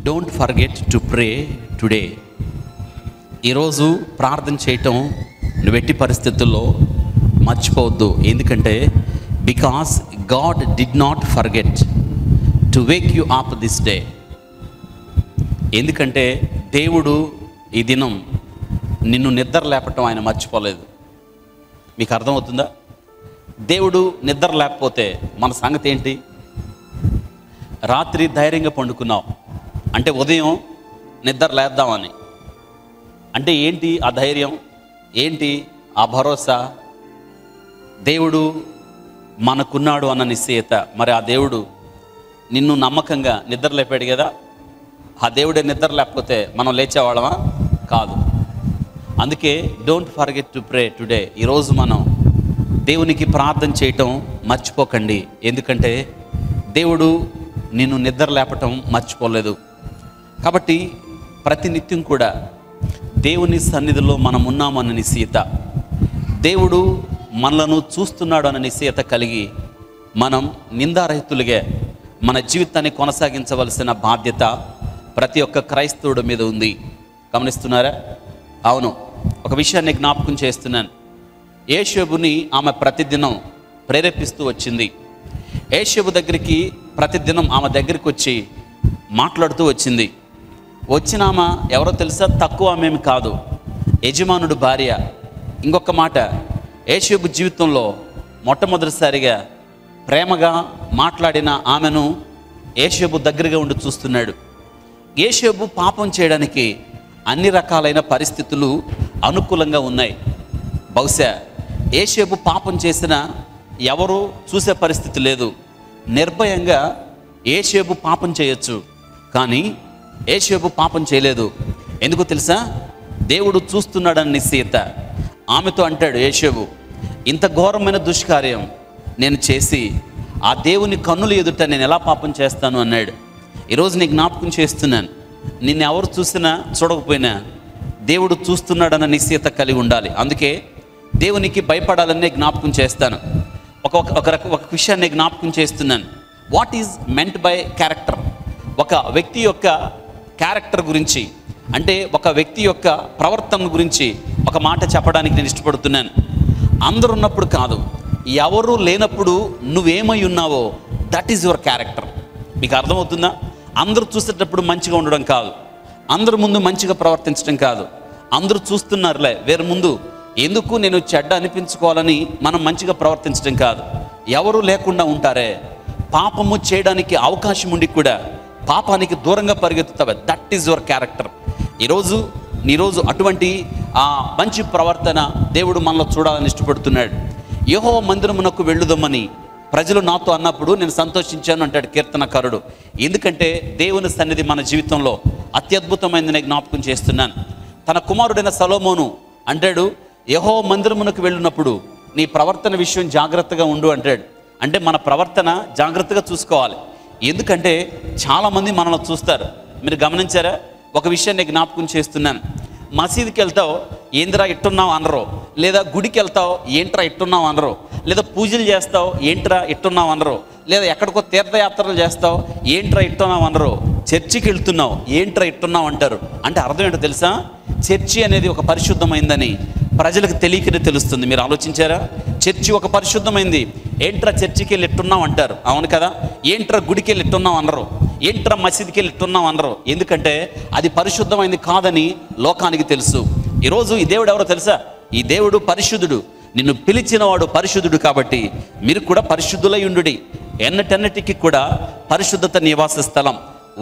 Don't forget to pray today. ఈరోజు ప్రార్థన చేయటం నువ్వు ఎట్టి పరిస్థితుల్లో మర్చిపోవద్దు. ఎందుకంటే because God did not forget to Wake you up this day. ఎందుకంటే దేవుడు ఈ దినం నిన్ను నిద్ర లేపటం ఆయన మర్చిపోలేదు. మీకు అర్థమవుతుందా? దేవుడు నిద్ర లేకపోతే మన సంగతి ఏంటి? రాత్రి ధైర్యంగా పండుకున్నావు అంటే ఉదయం నిద్ర లేద్దామని. అంటే ఏంటి ఆ ధైర్యం, ఏంటి ఆ భరోసా? దేవుడు మనకున్నాడు అన్న నిశ్చయత. మరి ఆ దేవుడు నిన్ను నమ్మకంగా నిద్ర లేపాడు కదా. ఆ దేవుడే నిద్ర లేకపోతే మనం లేచేవాళ్ళమా? కాదు. అందుకే don't forget to pray today. ఈరోజు మనం దేవునికి ప్రార్థన చేయటం మర్చిపోకండి. ఎందుకంటే దేవుడు నిన్ను నిద్ర లేపటం మర్చిపోలేదు. కాబట్టి ప్రతినిత్యం కూడా దేవుని సన్నిధిలో మనం ఉన్నామన్న నిశ్చయత, దేవుడు మనలను చూస్తున్నాడు అన్న నిశ్చయత కలిగి మనం నిందారహితులుగా మన జీవితాన్ని కొనసాగించవలసిన బాధ్యత ప్రతి ఒక్క క్రైస్తవుడి మీద ఉంది. గమనిస్తున్నారా? అవును, ఒక విషయాన్ని జ్ఞాపకం చేస్తున్నాను. యేషోబుని ఆమె ప్రతిదినం ప్రేరేపిస్తూ వచ్చింది. యేషోబు దగ్గరికి ప్రతిదినం ఆమె దగ్గరికి వచ్చి మాట్లాడుతూ వచ్చింది. వచ్చిన ఆమె ఎవరో తెలుసా? తక్కువ ఆమెమి కాదు, యజమానుడు భార్య. ఇంకొక మాట, యేషోబు జీవితంలో మొట్టమొదటిసారిగా ప్రేమగా మాట్లాడిన ఆమెను యేషోబు దగ్గరగా ఉండి చూస్తున్నాడు. యేషోబు పాపం చేయడానికి అన్ని రకాలైన పరిస్థితులు అనుకూలంగా ఉన్నాయి. బహుశా యేషోబు పాపం చేసిన ఎవరు చూసే పరిస్థితి లేదు. నిర్భయంగా యేషోబు పాపం చేయొచ్చు, కానీ యేషోబు పాపం చేయలేదు. ఎందుకు తెలుసా? దేవుడు చూస్తున్నాడని నిశ్చయత. ఆమెతో అంటాడు యేషోబు, ఇంత ఘోరమైన దుష్కార్యం నేను చేసి ఆ దేవుని కన్నుల ఎదుట నేను ఎలా పాపం చేస్తాను అన్నాడు. ఈరోజు నీకు జ్ఞాపకం చేస్తున్నాను, నిన్ను ఎవరు చూసినా చూడకపోయినా దేవుడు చూస్తున్నాడన్న నిశ్చయత కలిగి ఉండాలి. అందుకే దేవునికి భయపడాలనే జ్ఞాపకం చేస్తాను. ఒక విషయాన్ని జ్ఞాపకం చేస్తున్నాను. What is meant by character? ఒక వ్యక్తి యొక్క క్యారెక్టర్ గురించి, అంటే ఒక వ్యక్తి యొక్క ప్రవర్తన గురించి ఒక మాట చెప్పడానికి నేను ఇష్టపడుతున్నాను. అందరూ ఉన్నప్పుడు కాదు, ఎవరు లేనప్పుడు నువ్వేమై ఉన్నావో దట్ ఈజ్ యువర్ క్యారెక్టర్. మీకు అర్థమవుతుందా? అందరూ చూసేటప్పుడు మంచిగా ఉండడం కాదు, అందరి ముందు మంచిగా ప్రవర్తించడం కాదు. అందరూ చూస్తున్నారులే వేరే ముందు ఎందుకు నేను చెడ్డ అనిపించుకోవాలని మనం మంచిగా ప్రవర్తించడం కాదు. ఎవరు లేకుండా ఉంటారే, పాపము చేయడానికి అవకాశం ఉండి కూడా పాపానికి దూరంగా పరిగెత్తుతావే, దట్ ఈజ్ యువర్ క్యారెక్టర్. ఈరోజు అటువంటి ఆ మంచి ప్రవర్తన దేవుడు మనలో చూడాలని ఇష్టపడుతున్నాడు. యెహోవా మందిరమునకు వెళ్ళుదామని ప్రజలు నాతో అన్నప్పుడు నేను సంతోషించాను అంటాడు కీర్తనకారుడు. ఎందుకంటే దేవుని సన్నిధి మన జీవితంలో అత్యద్భుతమైనది జ్ఞాపకం చేస్తున్నాను. తన కుమారుడైన సొలొమోను అంటాడు, యెహోవా మందిరమునకు వెళ్ళినప్పుడు నీ ప్రవర్తన విషయం జాగ్రత్తగా ఉండు అంటాడు. అంటే మన ప్రవర్తన జాగ్రత్తగా చూసుకోవాలి. ఎందుకంటే చాలామంది మనల్ని చూస్తారు. మీరు గమనించారా? ఒక విషయాన్ని జ్ఞాపకం చేస్తున్నాను. మసీదుకి వెళ్తావు, ఏంద్రా ఇట్టున్నావు అనరు. లేదా గుడికి వెళ్తావు, ఏంట్రా ఇట్టున్నావు అనరు. లేదా పూజలు చేస్తావు, ఏంట్రా ఇట్టున్నావు అనరు. లేదా ఎక్కడికో తీర్థయాత్రలు చేస్తావు, ఏంట్రా ఇట్టున్నావు అనరు. చర్చికి వెళ్తున్నావు, ఏంట్రా ఇట్టున్నావు అంటారు. అంటే అర్థం ఏంటో తెలుసా? చర్చి అనేది ఒక పరిశుద్ధమైందని ప్రజలకు తెలియకనే తెలుస్తుంది. మీరు ఆలోచించారా? చర్చి ఒక పరిశుద్ధమైంది. ఏంట్రా చర్చికి వెళ్ళి ఎట్టున్నావు అంటారు. అవును కదా? ఏంట్రా గుడికి వెళ్ళి ఎట్టున్నావు అనరు. ఏంట్రా మసీదుకి వెళ్ళి ఎట్టున్నావు అనరు. ఎందుకంటే అది పరిశుద్ధమైంది కాదని లోకానికి తెలుసు. ఈరోజు ఈ దేవుడు ఎవరో తెలుసా? ఈ దేవుడు పరిశుద్ధుడు. నిన్ను పిలిచినవాడు పరిశుద్ధుడు. కాబట్టి మీరు కూడా పరిశుద్ధులై ఉండుడి. ఎన్నటన్నిటికీ కూడా పరిశుద్ధత నివాస స్థలం.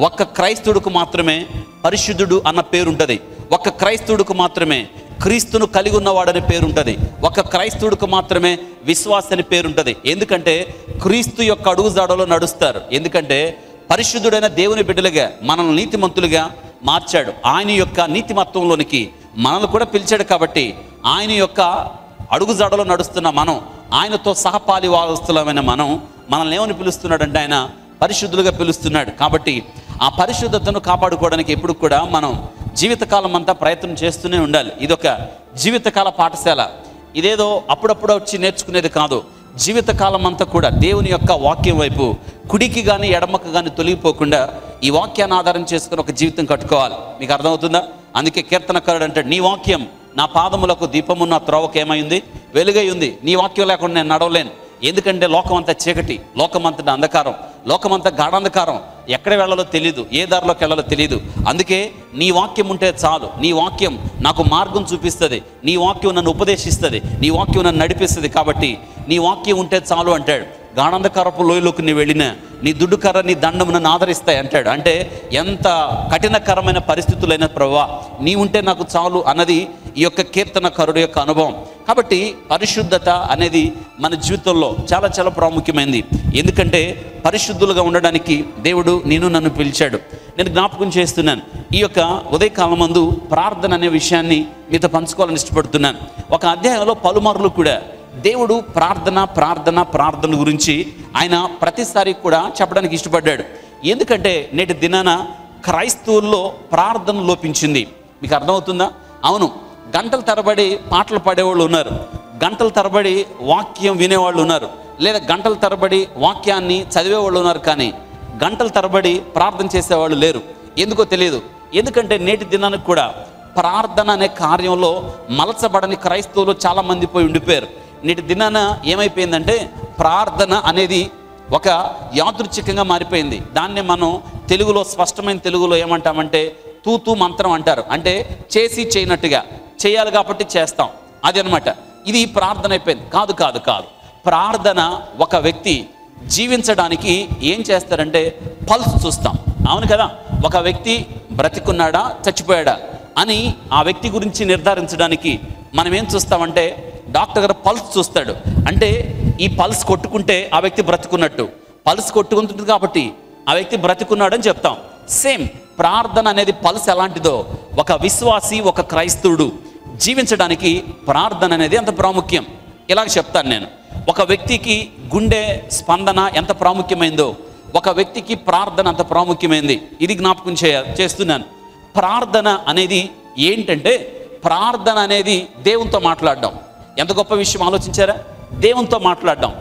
ఒక్క క్రైస్తవుడికి మాత్రమే పరిశుద్ధుడు అన్న పేరుంటుంది. ఒక్క క్రైస్తవుడికి మాత్రమే క్రీస్తును కలిగి ఉన్నవాడని పేరుంటుంది. ఒక క్రైస్తవుడికి మాత్రమే విశ్వాస అని పేరుంటుంది. ఎందుకంటే క్రీస్తు యొక్క అడుగుజాడలో నడుస్తారు. ఎందుకంటే పరిశుద్ధుడైన దేవుని బిడ్డలుగా మనల్ని నీతిమంతులుగా మార్చాడు. ఆయన యొక్క నీతిమత్వంలోనికి మనల్ని కూడా పిలిచాడు. కాబట్టి ఆయన యొక్క అడుగుజాడలో నడుస్తున్న మనం, ఆయనతో సహపాలి వారసులమైన మనల్ని ఏమని పిలుస్తున్నాడంటే ఆయన పరిశుద్ధులుగా పిలుస్తున్నాడు. కాబట్టి ఆ పరిశుద్ధతను కాపాడుకోవడానికి ఎప్పుడు కూడా మనం జీవితకాలం అంతా ప్రయత్నం చేస్తూనే ఉండాలి. ఇదొక జీవితకాల పాఠశాల. ఇదేదో అప్పుడప్పుడు వచ్చి నేర్చుకునేది కాదు. జీవితకాలం అంతా కూడా దేవుని యొక్క వాక్యం వైపు కుడికి కానీ ఎడమకు కానీ తొలగిపోకుండా ఈ వాక్యాన్ని ఆధారం చేసుకుని ఒక జీవితం కట్టుకోవాలి. మీకు అర్థమవుతుందా? అందుకే కీర్తనకారుడు అంటాడు, నీ వాక్యం నా పాదములకు దీపము, నా త్రోవకు ఏమైంది? వెలుగై ఉంది. నీ వాక్యం లేకుండా నేను నడవలేను. ఎందుకంటే లోకమంతా చీకటి, లోకమంతా అంధకారం, లోకమంతా గాఢాంధకారం. ఎక్కడ వెళ్ళాలో తెలియదు, ఏ దారిలోకి వెళ్ళాలో తెలియదు. అందుకే నీ వాక్యం ఉంటే చాలు. నీ వాక్యం నాకు మార్గం చూపిస్తుంది, నీ వాక్యం నన్ను ఉపదేశిస్తుంది, నీ వాక్యం నన్ను నడిపిస్తుంది. కాబట్టి నీ వాక్యం ఉంటే చాలు అంటాడు. గాఢాంధకారపు లోయలోకి నీ వెళ్ళినా నీ దుడ్డుకర్ర నీ దండం నన్ను ఆదరిస్తాయి అంటాడు. అంటే ఎంత కఠినకరమైన పరిస్థితులైన ప్రభువా నీ ఉంటే నాకు చాలు అన్నది ఈ యొక్క కీర్తనకారుడు యొక్క అనుభవం. కాబట్టి పరిశుద్ధత అనేది మన జీవితంలో చాలా చాలా ప్రాముఖ్యమైనది. ఎందుకంటే పరిశుద్ధులుగా ఉండడానికి దేవుడు నన్ను పిలిచాడు. నేను జ్ఞాపకం చేస్తున్నాను, ఈ యొక్క ఉదయకాలం మందు ప్రార్థన అనే విషయాన్ని మీతో పంచుకోవాలని ఇష్టపడుతున్నాను. ఒక అధ్యాయంలో పలుమార్లు కూడా దేవుడు ప్రార్థన ప్రార్థన ప్రార్థన గురించి ఆయన ప్రతిసారి కూడా చెప్పడానికి ఇష్టపడ్డాడు. ఎందుకంటే నేటి దినాన క్రైస్తవుల్లో ప్రార్థన లోపించింది. మీకు అర్థమవుతుందా? అవును, గంటల తరబడి పాటలు పాడేవాళ్ళు ఉన్నారు, గంటల తరబడి వాక్యం వినేవాళ్ళు ఉన్నారు, లేదా గంటల తరబడి వాక్యాన్ని చదివేవాళ్ళు ఉన్నారు. కానీ గంటల తరబడి ప్రార్థన చేసేవాళ్ళు లేరు. ఎందుకో తెలియదు. ఎందుకంటే నేటి దినానికి కూడా ప్రార్థన అనే కార్యంలో మలచబడని క్రైస్తవులు చాలామంది పోయి ఉండిపోయారు. నేటి దినాన ఏమైపోయిందంటే ప్రార్థన అనేది ఒక యాదృచ్ఛికంగా మారిపోయింది. దాన్ని మనం తెలుగులో, స్పష్టమైన తెలుగులో ఏమంటామంటే తూతూ మంత్రం అంటారు. అంటే చేసి చేయనట్టుగా, చేయాలి కాబట్టి చేస్తాం, అది అనమాట. ఇది ప్రార్థన అయిపోయింది. కాదు కాదు కాదు ప్రార్థన ఒక వ్యక్తి జీవించడానికి ఏం చేస్తారంటే పల్స్ చూస్తాం. అవును కదా? ఒక వ్యక్తి బ్రతికున్నాడా చచ్చిపోయాడా అని ఆ వ్యక్తి గురించి నిర్ధారించడానికి మనం ఏం చూస్తామంటే డాక్టర్ గారు పల్స్ చూస్తాడు. అంటే ఈ పల్స్ కొట్టుకుంటే ఆ వ్యక్తి బ్రతుకున్నట్టు, పల్స్ కొట్టుకుంటుంది కాబట్టి ఆ వ్యక్తి బ్రతుకున్నాడని చెప్తాం. సేమ్ ప్రార్థన అనేది పల్స్ ఎలాంటిదో ఒక విశ్వాసి, ఒక క్రైస్తవుడు జీవించడానికి ప్రార్థన అనేది అంత ప్రాముఖ్యం. ఇలాగ చెప్తాను నేను. ఒక వ్యక్తికి గుండె స్పందన ఎంత ప్రాముఖ్యమైందో ఒక వ్యక్తికి ప్రార్థన అంత ప్రాముఖ్యమైంది. ఇది జ్ఞాపకం చేస్తున్నాను. ప్రార్థన అనేది ఏంటంటే, ప్రార్థన అనేది దేవునితో మాట్లాడడం. ఎంత గొప్ప విషయం ఆలోచించారా? దేవునితో మాట్లాడడం.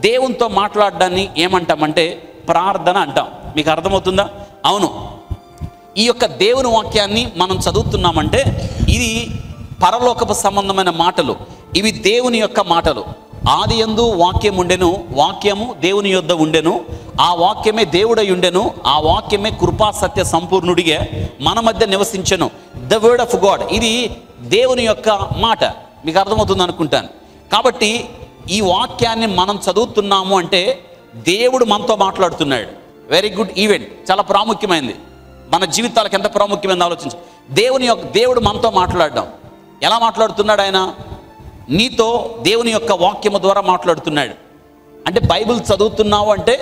దేవునితో మాట్లాడడాన్ని ఏమంటామంటే ప్రార్థన అంటాం. మీకు అర్థమవుతుందా? అవును, ఈ యొక్క దేవుని వాక్యాన్ని మనం చదువుతున్నామంటే ఇది పరలోకపు సంబంధమైన మాటలు. ఇవి దేవుని యొక్క మాటలు. ఆది యందు వాక్యం ఉండెను, వాక్యము దేవుని యొద్ద ఉండెను, ఆ వాక్యమే దేవుడై ఉండెను, ఆ వాక్యమే కృపా సత్య సంపూర్ణుడిగా మన మధ్య నివసించెను. The word of God. ఇది దేవుని యొక్క మాట. మీకు అర్థమవుతుంది అనుకుంటాను. కాబట్టి ఈ వాక్యాన్ని మనం చదువుతున్నాము అంటే దేవుడు మనతో మాట్లాడుతున్నాడు. వెరీ గుడ్ ఈవెంట్, చాలా ప్రాముఖ్యమైనది. మన జీవితాలకు ఎంత ప్రాముఖ్యమైనది ఆలోచించు. దేవుడు మనతో మాట్లాడడం. ఎలా మాట్లాడుతున్నాడు? ఆయన నీతో దేవుని యొక్క వాక్యము ద్వారా మాట్లాడుతున్నాడు. అంటే బైబిల్ చదువుతున్నావు అంటే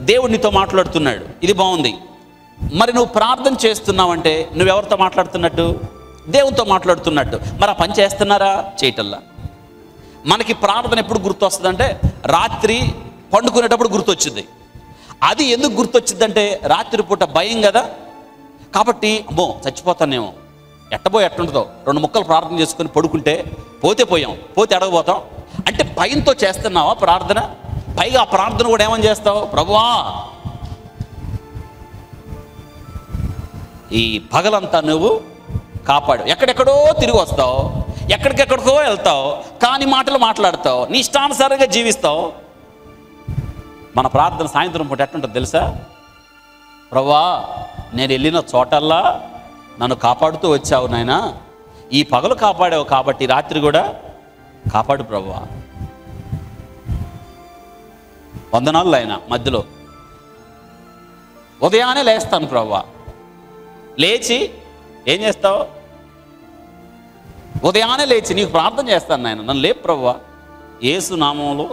దేవుడు నీతో మాట్లాడుతున్నాడు. ఇది బాగుంది. మరి నువ్వు ప్రార్థన చేస్తున్నావంటే నువ్వెవరితో మాట్లాడుతున్నట్టు? దేవునితో మాట్లాడుతున్నట్టు. మరి ఆ పని చేస్తున్నారా? చేయటల్లా. మనకి ప్రార్థన ఎప్పుడు గుర్తు వస్తుందంటే రాత్రి పండుకునేటప్పుడు గుర్తొచ్చింది. అది ఎందుకు గుర్తొచ్చిందంటే రాత్రిపూట భయం కదా. కాబట్టి అమ్మో చచ్చిపోతానేమో, ఎట్టుంటుందో, 2 ముక్కలు ప్రార్థన చేసుకొని పడుకుంటే పోతే పోయాం, పోతే ఎడగపోతాం అంటే భయంతో చేస్తున్నావా ప్రార్థన? పైగా ఆ ప్రార్థన కూడా ఏమని చేస్తావు? ప్రభువా ఈ పగలంతా నువ్వు కాపాడు. ఎక్కడెక్కడో తిరిగి వస్తావు, ఎక్కడికెక్కడికో వెళ్తావు, కాని మాటలు మాట్లాడతావు, నీ ఇష్టానుసారంగా జీవిస్తావు. మన ప్రార్థన సాయంత్రం పూట ఎట్టుంటుంది తెలుసా? ప్రభువా నేను వెళ్ళిన చోటల్లా నన్ను కాపాడుతూ వచ్చావు నాయనా, ఈ పగలు కాపాడావు కాబట్టి రాత్రి కూడా కాపాడు ప్రభువా. వందనాలు ఆయన. మధ్యలో ఉదయాన్నే లేస్తాను ప్రభువా. లేచి ఏం చేస్తావు? ఉదయాన్నే లేచి నీకు ప్రార్థన చేస్తాను నాయన, నన్ను లేపు ప్రభువా. యేసు నామంలో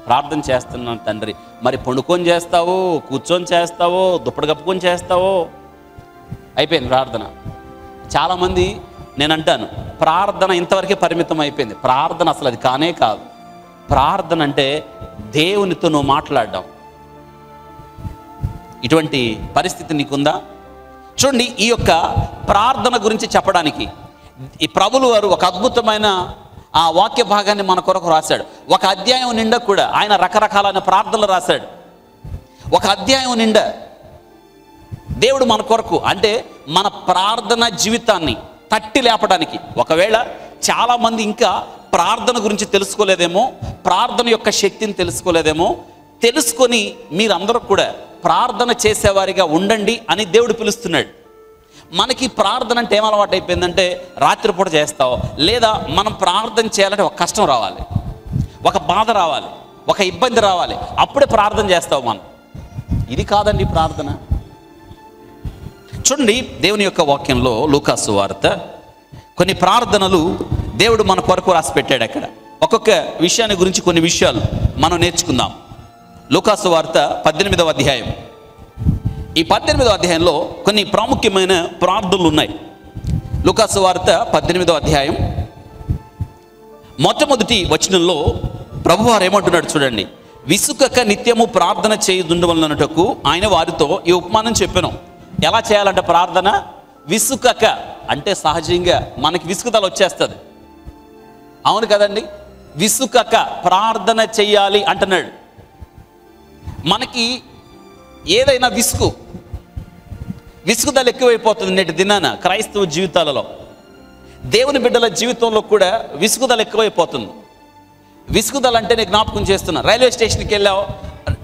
ప్రార్థన చేస్తున్నాను తండ్రి. మరి పండుకొని చేస్తావో, కూర్చొని చేస్తావో, దుప్పటి కప్పుకొని చేస్తావో, అయిపోయింది ప్రార్థన. చాలామంది నేను అంటాను ప్రార్థన ఇంతవరకే పరిమితం అయిపోయింది. ప్రార్థన అసలు అది కానే కాదు. ప్రార్థన అంటే దేవునితో నువ్వు మాట్లాడడం. ఇటువంటి పరిస్థితి నీకుందా? చూడండి, ఈ యొక్క ప్రార్థన గురించి చెప్పడానికి ఈ ప్రభులు వారు ఒక అద్భుతమైన ఆ వాక్య భాగాన్ని మన కొరకు రాశాడు. ఒక అధ్యాయం నిండా కూడా ఆయన రకరకాలైన ప్రార్థనలు రాశాడు. ఒక అధ్యాయం నిండా దేవుడు మన కొరకు, అంటే మన ప్రార్థన జీవితాన్ని తట్టి లేపడానికి. ఒకవేళ చాలామంది ఇంకా ప్రార్థన గురించి తెలుసుకోలేదేమో, ప్రార్థన యొక్క శక్తిని తెలుసుకోలేదేమో, తెలుసుకొని మీరందరూ కూడా ప్రార్థన చేసేవారిగా ఉండండి అని దేవుడు పిలుస్తున్నాడు. మనకి ప్రార్థన అంటే ఏం అలవాటు అయిపోయిందంటే, రాత్రిపూట చేస్తావు, లేదా మనం ప్రార్థన చేయాలంటే ఒక కష్టం రావాలి, ఒక బాధ రావాలి, ఒక ఇబ్బంది రావాలి, అప్పుడే ప్రార్థన చేస్తావు మనం. ఇది కాదండి ప్రార్థన. చూడండి, దేవుని యొక్క వాక్యంలో లూకాసు వార్త కొన్ని ప్రార్థనలు దేవుడు మన కొరకు రాసి పెట్టాడు. అక్కడ ఒక్కొక్క విషయాన్ని గురించి కొన్ని విషయాలు మనం నేర్చుకుందాం. లూకాసు వార్త 18వ అధ్యాయం. ఈ 18వ అధ్యాయంలో కొన్ని ప్రాముఖ్యమైన ప్రార్థనలు ఉన్నాయి. లూకాసు వార్త 18వ అధ్యాయం మొట్టమొదటి వచనంలో ప్రభువారు ఏమంటున్నాడు చూడండి. విసుకక నిత్యము ప్రార్థన చేయుదుండవలనటకు ఆయన వారితో ఈ ఉపమానం చెప్పెను. ఎలా చేయాలంటే ప్రార్థన, విసుకక అంటే సహజంగా మనకి విసుగుదల వచ్చేస్తుంది, అవును కదండి. విసుకక ప్రార్థన చెయ్యాలి అంటున్నాడు. మనకి ఏదైనా విసుగుదల ఎక్కువైపోతుంది నేటి దినాన క్రైస్తవ జీవితాలలో. దేవుని బిడ్డల జీవితంలో కూడా విసుగుదల ఎక్కువైపోతుంది. విసుగుదల అంటే నేను జ్ఞాపకం చేస్తున్నా, రైల్వే స్టేషన్కి వెళ్ళావు,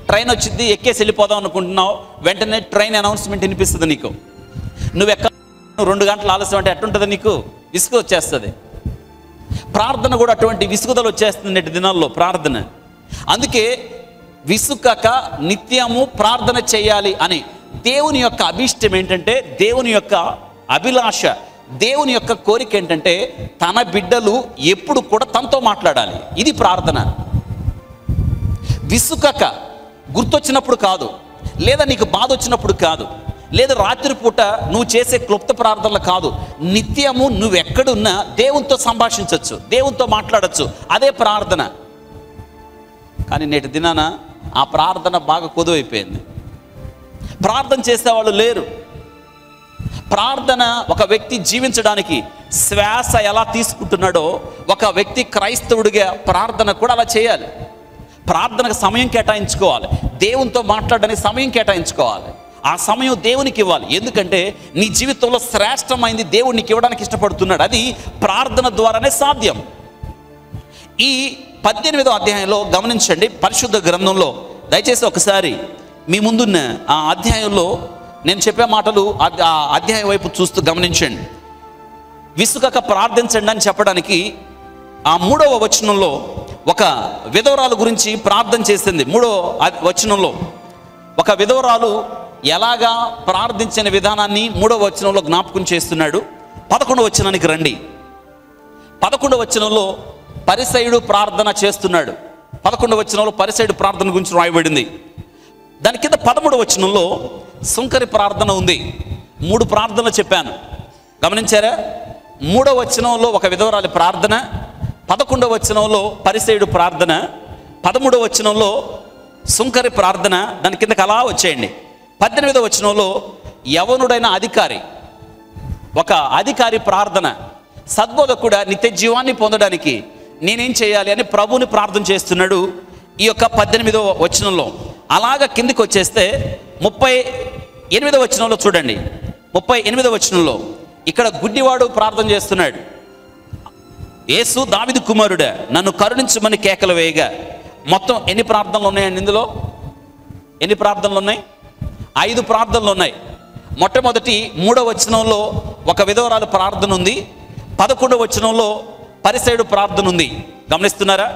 ట్రైన్ వచ్చింది, ఎక్కేసి వెళ్ళిపోదాం అనుకుంటున్నావు, వెంటనే ట్రైన్ అనౌన్స్మెంట్ వినిపిస్తుంది నీకు. నువ్వు 2 గంటలు ఆలస్యం అంటే ఎట్టుంటుంది, నీకు విసుగు వచ్చేస్తుంది. ప్రార్థన కూడా అటువంటి విసుగుదల వచ్చేస్తుంది నేటి దినాల్లో ప్రార్థన. అందుకే విసుకక నిత్యము ప్రార్థన చేయాలి అని. దేవుని యొక్క అభిష్టం ఏంటంటే, దేవుని యొక్క అభిలాష, దేవుని యొక్క కోరిక ఏంటంటే తన బిడ్డలు ఎప్పుడు కూడా తనతో మాట్లాడాలి. ఇది ప్రార్థన. విసుకక గుర్తొచ్చినప్పుడు కాదు, లేదా నీకు బాధ వచ్చినప్పుడు కాదు, లేదా రాత్రిపూట నువ్వు చేసే క్లుప్త ప్రార్థనలు కాదు. నిత్యము నువ్వు ఎక్కడున్నా దేవునితో సంభాషించవచ్చు, దేవునితో మాట్లాడచ్చు. అదే ప్రార్థన. కానీ నేటి దినాన ఆ ప్రార్థన బాగా కొదువైపోయింది. ప్రార్థన చేసేవాళ్ళు లేరు. ప్రార్థన ఒక వ్యక్తి జీవించడానికి శ్వాస ఎలా తీసుకుంటున్నాడో ఒక వ్యక్తి క్రైస్తవుడిగా ప్రార్థన కూడా అలా చేయాలి. ప్రార్థనకు సమయం కేటాయించుకోవాలి, దేవునితో మాట్లాడడానికి సమయం కేటాయించుకోవాలి. ఆ సమయం దేవునికి ఇవ్వాలి. ఎందుకంటే నీ జీవితంలో శ్రేష్టమైంది దేవుడు నీకు ఇవ్వడానికి ఇష్టపడుతున్నాడు. అది ప్రార్థన ద్వారానే సాధ్యం. ఈ 18వ అధ్యాయంలో గమనించండి, పరిశుద్ధ గ్రంథంలో దయచేసి ఒకసారి మీ ముందున్న ఆ అధ్యాయంలో నేను చెప్పే మాటలు ఆ అధ్యాయం వైపు చూస్తూ గమనించండి. విసుకక ప్రార్థించండి అని చెప్పడానికి ఆ 3వ వచనంలో ఒక విధవరాలు గురించి ప్రార్థన చేసింది. 3వ వచనంలో ఒక విధవరాలు ఎలాగా ప్రార్థించిన విధానాన్ని 3వ వచనంలో జ్ఞాపకం చేస్తున్నాడు. 11వ వచనానికి రండి. 11వ వచనంలో పరిసయుడు ప్రార్థన చేస్తున్నాడు. 11వ వచనంలో పరిసయుడు ప్రార్థన గురించి రాయబడింది. దాని కింద 13వ వచనంలో సుంకరి ప్రార్థన ఉంది. 3 ప్రార్థనలు చెప్పాను, గమనించారా? 3వ వచనంలో ఒక విధవరాలి ప్రార్థన, 11వ వచనంలో పరిసయుడు ప్రార్థన, 13వ వచనంలో సుంకరి ప్రార్థన. దాని కిందకి అలా వచ్చేయండి. 18వ వచనంలో యవనుడైన అధికారి, ఒక అధికారి ప్రార్థన. సద్బోధకుడు నిత్య జీవాన్ని పొందడానికి నేనేం చేయాలి అని ప్రభువుని ప్రార్థన చేస్తున్నాడు ఈ యొక్క 18వ వచనంలో. అలాగా కిందికి వచ్చేస్తే 38వ వచనంలో చూడండి. 38వ వచనంలో ఇక్కడ గుడ్డివాడు ప్రార్థన చేస్తున్నాడు. యేసు దావీదు కుమారుడా నన్ను కరుణించమని కేకలు వేయగా. మొత్తం ఎన్ని ప్రార్థనలు ఉన్నాయండి ఇందులో? ఎన్ని ప్రార్థనలు ఉన్నాయి? 5 ప్రార్థనలు ఉన్నాయి. మొట్టమొదటి 3వ వచనంలో ఒక విధవరాలు ప్రార్థన ఉంది. 11వ వచనంలో పరిసయుడు ప్రార్థన ఉంది. గమనిస్తున్నారా?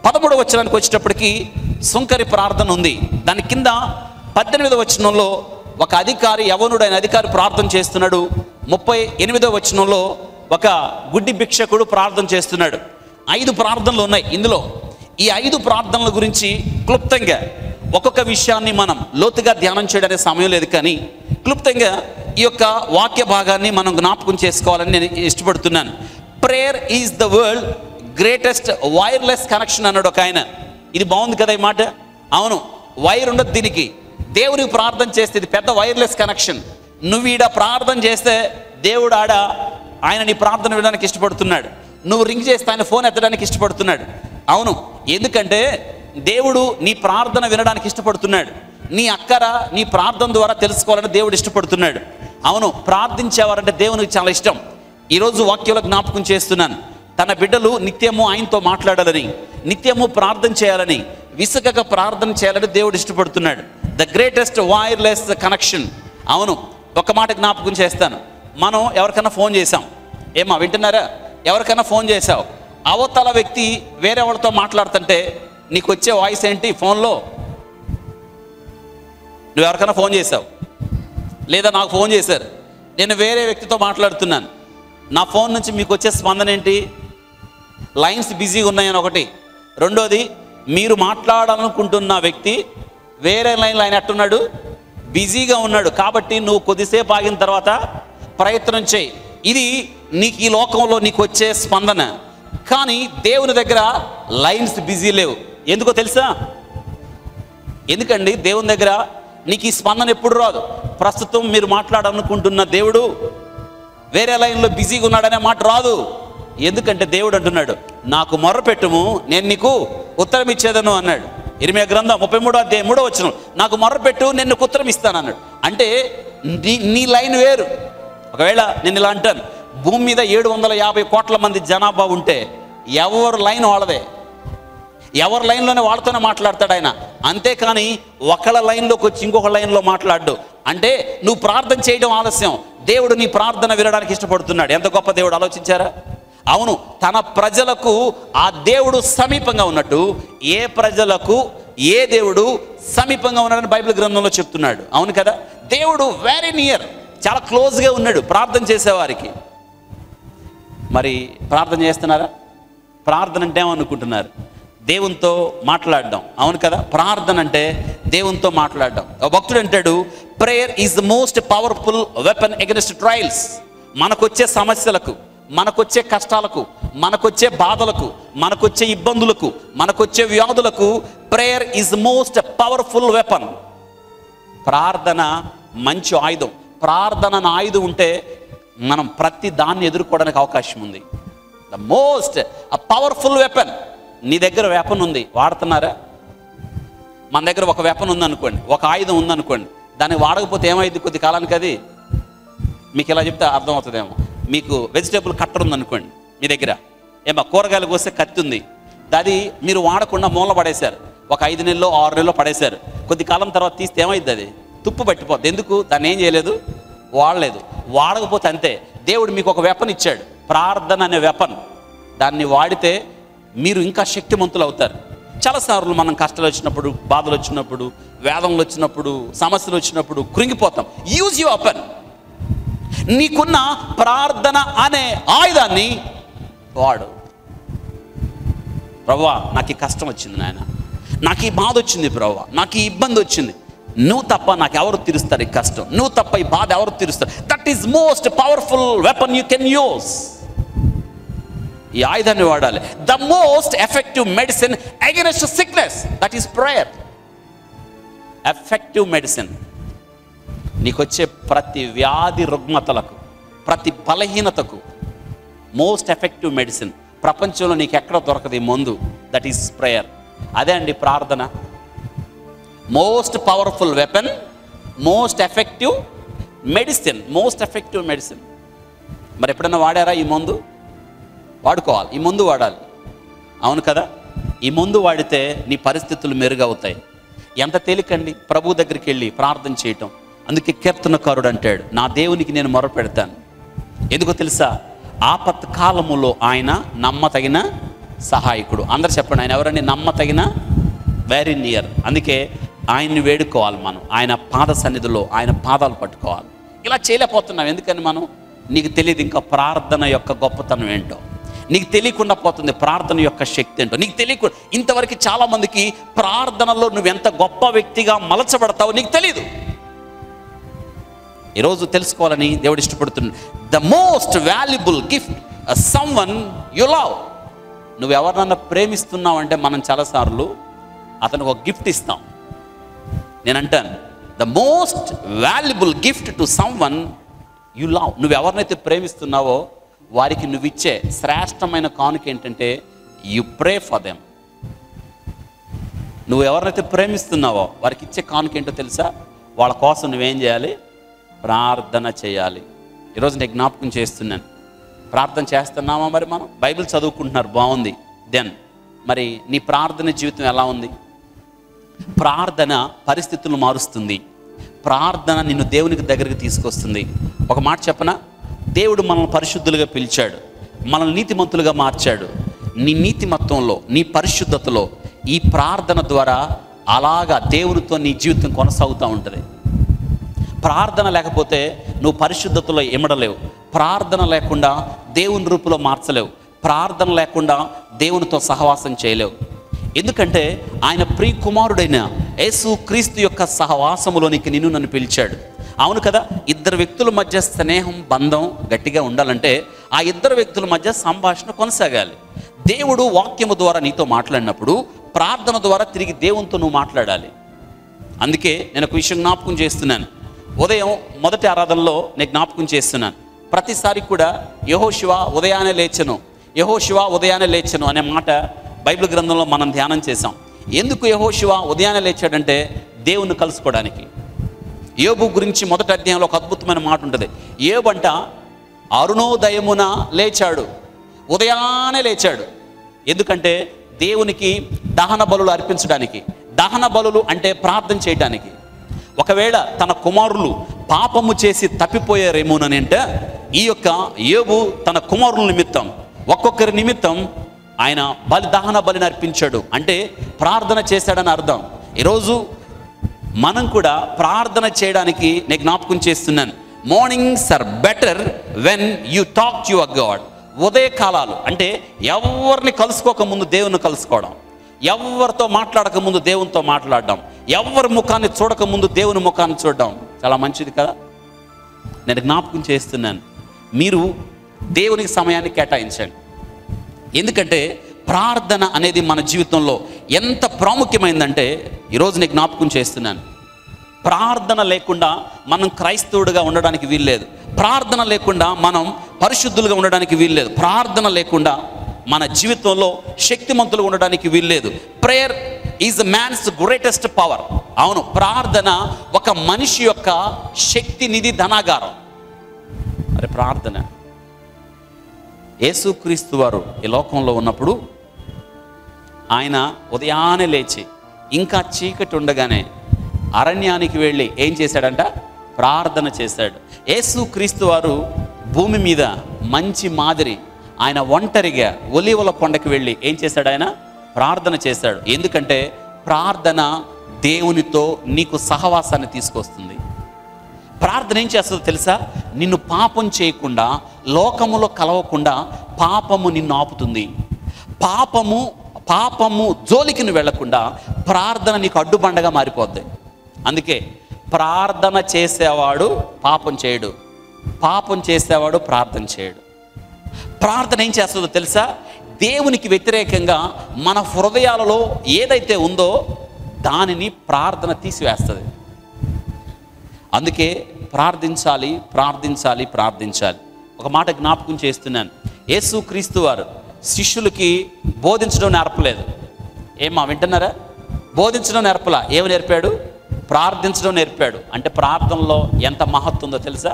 13వ వచనానికి వచ్చేటప్పటికి సుంకరి ప్రార్థన ఉంది. దాని కింద 18వ వచనంలో ఒక అధికారి, యవనుడైన అధికారి ప్రార్థన చేస్తున్నాడు. 38వ వచనంలో ఒక గుడ్డి భిక్షకుడు ప్రార్థన చేస్తున్నాడు. 5 ప్రార్థనలు ఉన్నాయి ఇందులో. ఈ 5 ప్రార్థనల గురించి క్లుప్తంగా ఒక్కొక్క విషయాన్ని మనం లోతుగా ధ్యానం చేయడానికి సమయం లేదు, కానీ క్లుప్తంగా ఈ యొక్క వాక్య భాగాన్ని మనం జ్ఞాపకం చేసుకోవాలని నేను ఇష్టపడుతున్నాను. Prayer is the world greatest wireless connection అన్నాడు ఒక ఆయన. ఇది బాగుంది కదా ఈ మాట? అవును, వైర్ ఉండదు దీనికి. దేవునికి ప్రార్థన చేస్తే ఇది పెద్ద వైర్లెస్ కనెక్షన్. నువ్వు ఈడ ప్రార్థన చేస్తే దేవుడు ఆయన నీ ప్రార్థన వినడానికి ఇష్టపడుతున్నాడు. నువ్వు రింగ్ చేస్తే ఆయన ఫోన్ ఎత్తడానికి ఇష్టపడుతున్నాడు. అవును, ఎందుకంటే దేవుడు నీ ప్రార్థన వినడానికి ఇష్టపడుతున్నాడు. నీ అక్కర నీ ప్రార్థన ద్వారా తెలుసుకోవాలని దేవుడు ఇష్టపడుతున్నాడు. అవును, ప్రార్థించేవారంటే దేవునికి చాలా ఇష్టం. ఈరోజు వాక్యంలో జ్ఞాపకం చేస్తున్నాను, తన బిడ్డలు నిత్యము ఆయనతో మాట్లాడాలని, నిత్యము ప్రార్థన చేయాలని, విసుగక ప్రార్థన చేయాలని దేవుడు ఇష్టపడుతున్నాడు. The greatest wireless connection. అవును, ఒక మాట జ్ఞాపకం చేస్తాను. మనం ఎవరికైనా ఫోన్ చేసాం, ఏమా వింటున్నారా? ఎవరికైనా ఫోన్ చేసావు, అవతల వ్యక్తి వేరే వాళ్ళతో మాట్లాడుతుంటే నీకు వచ్చే వాయిస్ ఏంటి ఫోన్లో? నువ్వు ఎవరికైనా ఫోన్ చేసావు, లేదా నాకు ఫోన్ చేశారు, నేను వేరే వ్యక్తితో మాట్లాడుతున్నాను, నా ఫోన్ నుంచి మీకు వచ్చే స్పందన ఏంటి? లైన్స్ బిజీగా ఉన్నాయని ఒకటి. రెండోది, మీరు మాట్లాడాలనుకుంటున్న వ్యక్తి వేరే లైన్లో ఆయన ఎట్టున్నాడు, బిజీగా ఉన్నాడు. కాబట్టి నువ్వు కొద్దిసేపు ఆగిన తర్వాత ప్రయత్నం చేయి. ఇది నీకు ఈ లోకంలో నీకు వచ్చే స్పందన. కానీ దేవుని దగ్గర లైన్స్ బిజీ లేవు. ఎందుకో తెలుసా? ఎందుకండి దేవుని దగ్గర నీకు ఈ స్పందన ఎప్పుడు రాదు? ప్రస్తుతం మీరు మాట్లాడాలనుకుంటున్న దేవుడు వేరే లైన్లో బిజీగా ఉన్నాడనే మాట రాదు. ఎందుకంటే దేవుడు అంటున్నాడు, నాకు మొర్ర పెట్టుము, నేను నీకు ఉత్తరం ఇచ్చేదను అన్నాడు. ఇర్మియా గ్రంథం 33:3 నాకు మొర్ర పెట్టు, నేను నీకు ఉత్తరం ఇస్తాను అన్నాడు. అంటే నీ లైన్ వేరు. ఒకవేళ నేను ఇలా అంటాను, భూమి మీద 750 కోట్ల మంది జనాభా ఉంటే ఎవరు లైన్ వాళ్ళదే, ఎవరి లైన్లోనే వాళ్ళతోనే మాట్లాడతాడు ఆయన. అంతేకాని ఒకళ్ళ లైన్లోకి వచ్చి ఇంకొక లైన్లో మాట్లాడు. అంటే నువ్వు ప్రార్థన చేయడం ఆలస్యం, దేవుడు నీ ప్రార్థన వినడానికి ఇష్టపడుతున్నాడు. ఎంత గొప్ప దేవుడు, ఆలోచించారా? అవును, తన ప్రజలకు ఆ దేవుడు సమీపంగా ఉన్నట్టు ఏ ప్రజలకు ఏ దేవుడు సమీపంగా ఉన్నాడని బైబిల్ గ్రంథంలో చెప్తున్నాడు. అవును కదా? దేవుడు వెరీ నియర్, చాలా క్లోజ్గా ఉన్నాడు ప్రార్థన చేసేవారికి. మరి ప్రార్థన చేస్తున్నారా? ప్రార్థన అంటే ఏమనుకుంటున్నారు? దేవునితో మాట్లాడడం. అవును కదా? ప్రార్థన అంటే దేవునితో మాట్లాడడం. ఒక భక్తుడు అంటాడు, prayer is the most powerful weapon against trials. మనకొచ్చే సమస్యలకు, మనకొచ్చే కష్టాలకు, మనకొచ్చే బాధలకు, మనకొచ్చే ఇబ్బందులకు, మనకొచ్చే వ్యాధులకు prayer is most powerful weapon. ప్రార్థన మంచి ఆయుధం. ప్రార్థన ఆయుధం ఉంటే మనం ప్రతి దాన్ని ఎదుర్కోవడానికి అవకాశం ఉంది. The most powerful weapon. నీ దగ్గర వెపన్ ఉంది, వాడుతున్నారా? మన దగ్గర ఒక వెపన్ ఉందనుకోండి, ఒక ఆయుధం ఉందనుకోండి, దాన్ని వాడకపోతే ఏమైంది కొద్ది కాలానికి? అది మీకు ఇలా చెప్తే అర్థమవుతుందేమో. మీకు వెజిటేబుల్ కట్టర్ ఉందనుకోండి మీ దగ్గర, ఏమో కూరగాయలు కోసే కత్తి ఉంది, అది మీరు వాడకుండా మూల పడేశారు, ఒక 5 నెలలో 6 నెలలో పడేశారు. కొద్ది కాలం తర్వాత తీస్తే ఏమైంది? అది తుప్పు పట్టిపోద్ది. ఎందుకు? దాన్ని ఏం చేయలేదు, వాడలేదు. వాడకపోతే అంతే. దేవుడు మీకు ఒక వెపన్ ఇచ్చాడు, ప్రార్థన అనే వెపన్. దాన్ని వాడితే మీరు ఇంకా శక్తిమంతులు అవుతారు. చాలాసార్లు మనం కష్టాలు వచ్చినప్పుడు, బాధలు వచ్చినప్పుడు, వేదనలు వచ్చినప్పుడు, సమస్యలు వచ్చినప్పుడు కృంగిపోతాం. Use your weapon. నీకున్న ప్రార్థన అనే ఆయుధాన్ని వాడు. ప్రభువా, నాకు ఈ కష్టం వచ్చింది నాయన, నాకు ఈ బాధ వచ్చింది ప్రభువా, నాకు ఈ ఇబ్బంది వచ్చింది, నువ్వు తప్ప నాకు ఎవరు తీరుస్తారు ఈ కష్టం, నువ్వు తప్ప ఈ బాధ ఎవరు తీరుస్తారు? That is most powerful weapon you can use. ఈ ఆయుధాన్ని వాడాలి. The most effective medicine against sickness, that is prayer. Effective medicine. నీకొచ్చే ప్రతి వ్యాధి రుగ్మతలకు, ప్రతి బలహీనతకు మోస్ట్ ఎఫెక్టివ్ మెడిసిన్ ప్రపంచంలో నీకు ఎక్కడ దొరకదు ఈ మందు. That is prayer. అదే అండి ప్రార్థన. Most powerful weapon, most effective medicine. Most effective medicine. మరి ఎప్పుడైనా వాడారా ఈ మందు? వాడుకోవాలి, ఈ మందు వాడాలి. అవును కదా? ఈ మందు వాడితే నీ పరిస్థితులు మెరుగవుతాయి. ఎంత తేలికండి ప్రభు దగ్గరికి వెళ్ళి ప్రార్థన చేయటం. అందుకే కీర్తనకారుడు అంటాడు, నా దేవునికి నేను మొరపెడతాను. ఎందుకో తెలుసా? ఆపత్కాలములో ఆయన నమ్మతగిన సహాయకుడు. అందరు చెప్పండి, ఆయన ఎవరండి? నమ్మతగిన, వెరీ నియర్. అందుకే ఆయన్ని వేడుకోవాలి మనం, ఆయన పాద సన్నిధిలో ఆయన పాదాలు పట్టుకోవాలి. ఇలా చేయలేకపోతున్నాం. ఎందుకని? మనం, నీకు తెలియదు ఇంకా ప్రార్థన యొక్క గొప్పతనం ఏంటో, నీకు తెలియకుండా పోతుంది ప్రార్థన యొక్క శక్తి ఏంటో నీకు తెలియకుండా. ఇంతవరకు చాలామందికి ప్రార్థనలో నువ్వెంత గొప్ప వ్యక్తిగా మలచబడతావో నీకు తెలీదు. ఈరోజు తెలుసుకోవాలని దేవుడు ఇష్టపడుతున్నాడు. The most valuable gift someone you love. నువ్వు ఎవరినన్నా ప్రేమిస్తున్నావు అంటే మనం చాలాసార్లు అతనికి ఒక గిఫ్ట్ ఇస్తాం. నేను అంటాను, the most valuable gift to someone you love. నువ్వు ఎవరినైతే ప్రేమిస్తున్నావో వారికి నువ్విచ్చే శ్రేష్టమైన కానుక ఏంటంటే యు ప్రే ఫర్ దెమ్. నువ్వు ఎవరినైతే ప్రేమిస్తున్నావో వారికి ఇచ్చే కానుక ఏంటో తెలుసా? వాళ్ళ కోసం నువ్వేం చేయాలి? ప్రార్థన చేయాలి. ఈరోజు నేను జ్ఞాపకం చేస్తున్నాను, ప్రార్థన చేస్తున్నామా? మరి మనం బైబిల్ చదువుకుంటున్నారు, బాగుంది. దెన్ మరి నీ ప్రార్థన జీవితం ఎలా ఉంది? ప్రార్థన పరిస్థితులను మారుస్తుంది. ప్రార్థన నిన్ను దేవునికి దగ్గరికి తీసుకొస్తుంది. ఒక మాట చెప్పనా? దేవుడు మనల్ని పరిశుద్ధులుగా పిలిచాడు, మనల్ని నీతిమంతులుగా మార్చాడు. నీ నీతిమత్వంలో, నీ పరిశుద్ధతలో ఈ ప్రార్థన ద్వారా అలాగా దేవునితో నీ జీవితం కొనసాగుతూ ఉంటుంది. ప్రార్థన లేకపోతే నువ్వు పరిశుద్ధతలో ఇమడలేవు. ప్రార్థన లేకుండా దేవుని రూపులో మార్చలేవు. ప్రార్థన లేకుండా దేవునితో సహవాసం చేయలేవు. ఎందుకంటే ఆయన ప్రియ కుమారుడైన యేసు క్రీస్తు యొక్క సహవాసములోనికి నిన్ను నన్ను పిలిచాడు. అవును కదా? ఇద్దరు వ్యక్తుల మధ్య స్నేహం, బంధం గట్టిగా ఉండాలంటే ఆ ఇద్దరు వ్యక్తుల మధ్య సంభాషణ కొనసాగాలి. దేవుడు వాక్యము ద్వారా నీతో మాట్లాడినప్పుడు ప్రార్థన ద్వారా తిరిగి దేవునితో నువ్వు మాట్లాడాలి. అందుకే నేను ఒక విషయం జ్ఞాపకం చేస్తున్నాను. ఉదయం మొదటి ఆరాధనలో నేను జ్ఞాపకం చేస్తున్నాను. ప్రతిసారి కూడా యెహోషువ ఉదయాన్నే లేచెను, యెహోషువ ఉదయాన్నే లేచెను అనే మాట బైబిల్ గ్రంథంలో మనం ధ్యానం చేసాం. ఎందుకు యెహోషువ ఉదయాన్నే లేచాడంటే దేవుణ్ణి కలుసుకోవడానికి. యోబు గురించి మొదటి అధ్యాయంలో ఒక అద్భుతమైన మాట ఉంటుంది. యోబు అంట అరుణోదయమున లేచాడు, ఉదయాన్నే లేచాడు. ఎందుకంటే దేవునికి దహన బలులు అర్పించడానికి. దహన బలులు అంటే ప్రార్థన చేయడానికి. ఒకవేళ తన కుమారులు పాపము చేసి తప్పిపోయారేమోనని అంటే ఈ యొక్క యోబు తన కుమారుల నిమిత్తం, ఒక్కొక్కరి నిమిత్తం ఆయన దహన బలిని అర్పించాడు. అంటే ప్రార్థన చేశాడని అర్థం. ఈరోజు మనం కూడా ప్రార్థన చేయడానికి నేను జ్ఞాపకం చేస్తున్నాను. Mornings are better when you talk to your God. ఉదయకాలాలు అంటే ఎవరిని కలుసుకోక ముందు దేవుని కలుసుకోవడం, ఎవరితో మాట్లాడక ముందు దేవునితో మాట్లాడడం, ఎవరి ముఖాన్ని చూడక ముందు దేవుని ముఖాన్ని చూడడం చాలా మంచిది కదా. నేను జ్ఞాపకం చేస్తున్నాను, మీరు దేవునికి సమయాన్ని కేటాయించండి. ఎందుకంటే ప్రార్థన అనేది మన జీవితంలో ఎంత ప్రాముఖ్యమైందంటే ఈరోజు నేను జ్ఞాపకం చేస్తున్నాను, ప్రార్థన లేకుండా మనం క్రైస్తవుడిగా ఉండడానికి వీల్లేదు. ప్రార్థన లేకుండా మనం పరిశుద్ధులుగా ఉండడానికి వీల్లేదు. ప్రార్థన లేకుండా మన జీవితంలో శక్తిమంతులుగా ఉండడానికి వీల్లేదు. Prayer is man's greatest power. అవును, ప్రార్థన ఒక మనిషి యొక్క శక్తి నిధి ధనాగారం. మరి ప్రార్థన యేసుక్రీస్తు వారు ఈ లోకంలో ఉన్నప్పుడు ఆయన ఉదయాన్నే లేచి ఇంకా చీకటి ఉండగానే అరణ్యానికి వెళ్ళి ఏం చేశాడంట? ప్రార్థన చేశాడు. యేసుక్రీస్తు వారు భూమి మీద మంచి మాదిరి ఆయన ఒంటరిగా ఒలీవల కొండకి వెళ్ళి ఏం చేశాడు? ఆయన ప్రార్థన చేశాడు. ఎందుకంటే ప్రార్థన దేవునితో నీకు సహవాసాన్ని తీసుకొస్తుంది. ప్రార్థన ఏం చేస్తుందో తెలుసా? నిన్ను పాపం చేయకుండా, లోకములో కలవకుండా పాపము నిన్ను ఆపుతుంది. పాపము జోలికి నువ్వు వెళ్లకుండా ప్రార్థన నీకు అడ్డుబండగా మారిపోద్ది. అందుకే ప్రార్థన చేసేవాడు పాపం చేయడు, పాపం చేసేవాడు ప్రార్థన చేయడు. ప్రార్థన ఏం చేస్తుందో తెలుసా? దేవునికి వ్యతిరేకంగా మన హృదయాలలో ఏదైతే ఉందో దానిని ప్రార్థన తీసివేస్తుంది. అందుకే ప్రార్థించాలి, ప్రార్థించాలి, ప్రార్థించాలి. ఒక మాట జ్ఞాపకం చేస్తున్నాను. యేసుక్రీస్తు వారు శిష్యులకి బోధించడం నేర్పలేదు. ఏమా వింటున్నారా? బోధించడం నేర్పలా. ఏమి నేర్పాడు? ప్రార్థించడం నేర్పాడు. అంటే ప్రార్థనలో ఎంత మహత్వం ఉందో తెలుసా?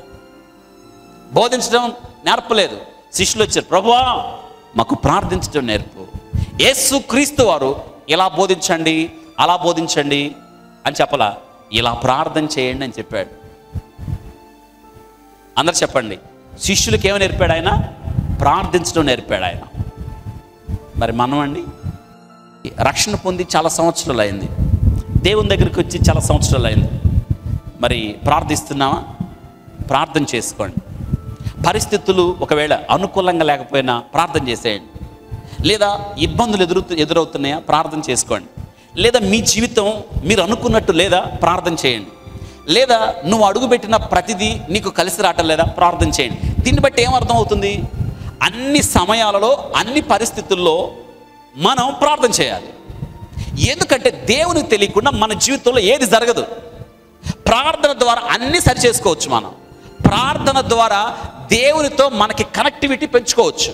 బోధించడం నేర్పలేదు. శిష్యులు వచ్చారు, ప్రభువా మాకు ప్రార్థించడం నేర్పు. యేసుక్రీస్తు వారు ఇలా బోధించండి, అలా బోధించండి అని చెప్పలా, ఇలా ప్రార్థన చేయండి అని చెప్పాడు. అందరు చెప్పండి, శిష్యులకి ఏమని నేర్పాడు ఆయన? ప్రార్థించడం నేర్పాడు ఆయన. మరి మనం అండి, రక్షణ పొంది చాలా సంవత్సరాలు అయింది, దేవుని దగ్గరికి వచ్చి చాలా సంవత్సరాలు అయింది. మరి ప్రార్థిస్తున్నావా? ప్రార్థన చేసుకోండి. పరిస్థితులు ఒకవేళ అనుకూలంగా లేకపోయినా ప్రార్థన చేసేయండి. లేదా ఇబ్బందులు ఎదురవుతున్నాయా? ప్రార్థన చేసుకోండి. లేదా మీ జీవితం మీరు అనుకున్నట్టు లేదా? ప్రార్థన చేయండి. లేదా నువ్వు అడుగుపెట్టిన ప్రతిదీ నీకు కలిసి రావటం లేదా? ప్రార్థన చేయండి. దీన్ని బట్టి ఏమర్థం అవుతుంది? అన్ని సమయాలలో, అన్ని పరిస్థితుల్లో మనం ప్రార్థన చేయాలి. ఎందుకంటే దేవునికి తెలియకుండా మన జీవితంలో ఏది జరగదు. ప్రార్థన ద్వారా అన్నీ సరి చేసుకోవచ్చు. మనం ప్రార్థన ద్వారా దేవునితో మనకి కనెక్టివిటీ పెంచుకోవచ్చు.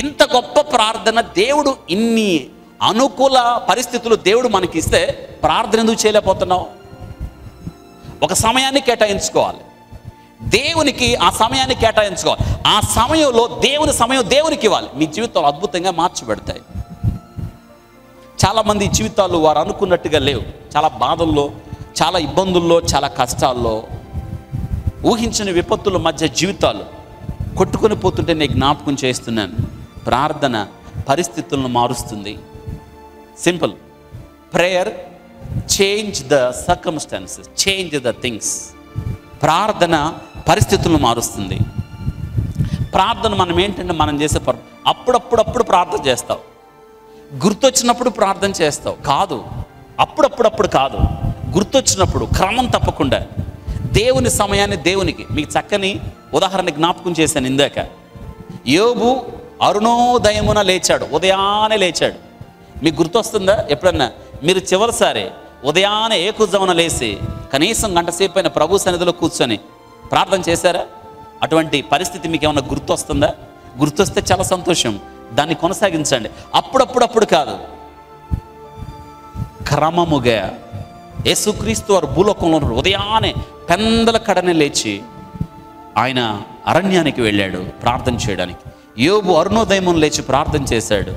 ఇంత గొప్ప ప్రార్థన దేవుడు, ఇన్ని అనుకూల పరిస్థితులు దేవుడు మనకి ఇస్తే ప్రార్థన ఎందుకు చేయలేకపోతున్నావు? ఒక సమయాన్ని కేటాయించుకోవాలి, దేవునికి ఆ సమయాన్ని కేటాయించుకోవాలి. ఆ సమయంలో దేవుని సమయం దేవునికి ఇవ్వాలి. మీ జీవితాలు అద్భుతంగా మార్చిపెడతాయి. చాలామంది జీవితాలు వారు అనుకున్నట్టుగా లేవు. చాలా బాధల్లో, చాలా ఇబ్బందుల్లో, చాలా కష్టాల్లో, ఊహించిన విపత్తుల మధ్య జీవితాలు కొట్టుకొని పోతుంటే నేను జ్ఞాపకం చేస్తున్నాను, ప్రార్థన పరిస్థితులను మారుస్తుంది. Simple. Prayer change the circumstances, change the things. ప్రార్థన పరిస్థితులను మారుస్తుంది. ప్రార్థన మనం ఏంటంటే మనం చేసే అప్పుడప్పుడు ప్రార్థన చేస్తావు, గుర్తొచ్చినప్పుడు ప్రార్థన చేస్తావు కాదు. అప్పుడప్పుడు కాదు, గుర్తొచ్చినప్పుడు క్రమం తప్పకుండా దేవుని సమయాన్ని దేవునికి. మీకు చక్కని ఉదాహరణ జ్ఞాపకం చేశాను ఇందాక. యోబు అరుణోదయమున లేచాడు, ఉదయాన్నే లేచాడు. మీకు గుర్తొస్తుందా? ఎప్పుడన్నా మీరు చివరిసారి ఉదయాన్నే ఏకుజామున లేచి కనీసం గంట సేపు అయిన ప్రభు సన్నిధిలో కూర్చొని ప్రార్థన చేశారా? అటువంటి పరిస్థితి మీకు ఏమన్నా గుర్తొస్తుందా? గుర్తొస్తే చాలా సంతోషం, దాన్ని కొనసాగించండి. అప్పుడప్పుడు కాదు, క్రమముగా. యేసుక్రీస్తు వారు భూలోకంలో ఉదయాన్నే పెందల కడనే లేచి ఆయన అరణ్యానికి వెళ్ళాడు ప్రార్థన చేయడానికి. యోబు అరుణోదయమున లేచి ప్రార్థన చేశాడు.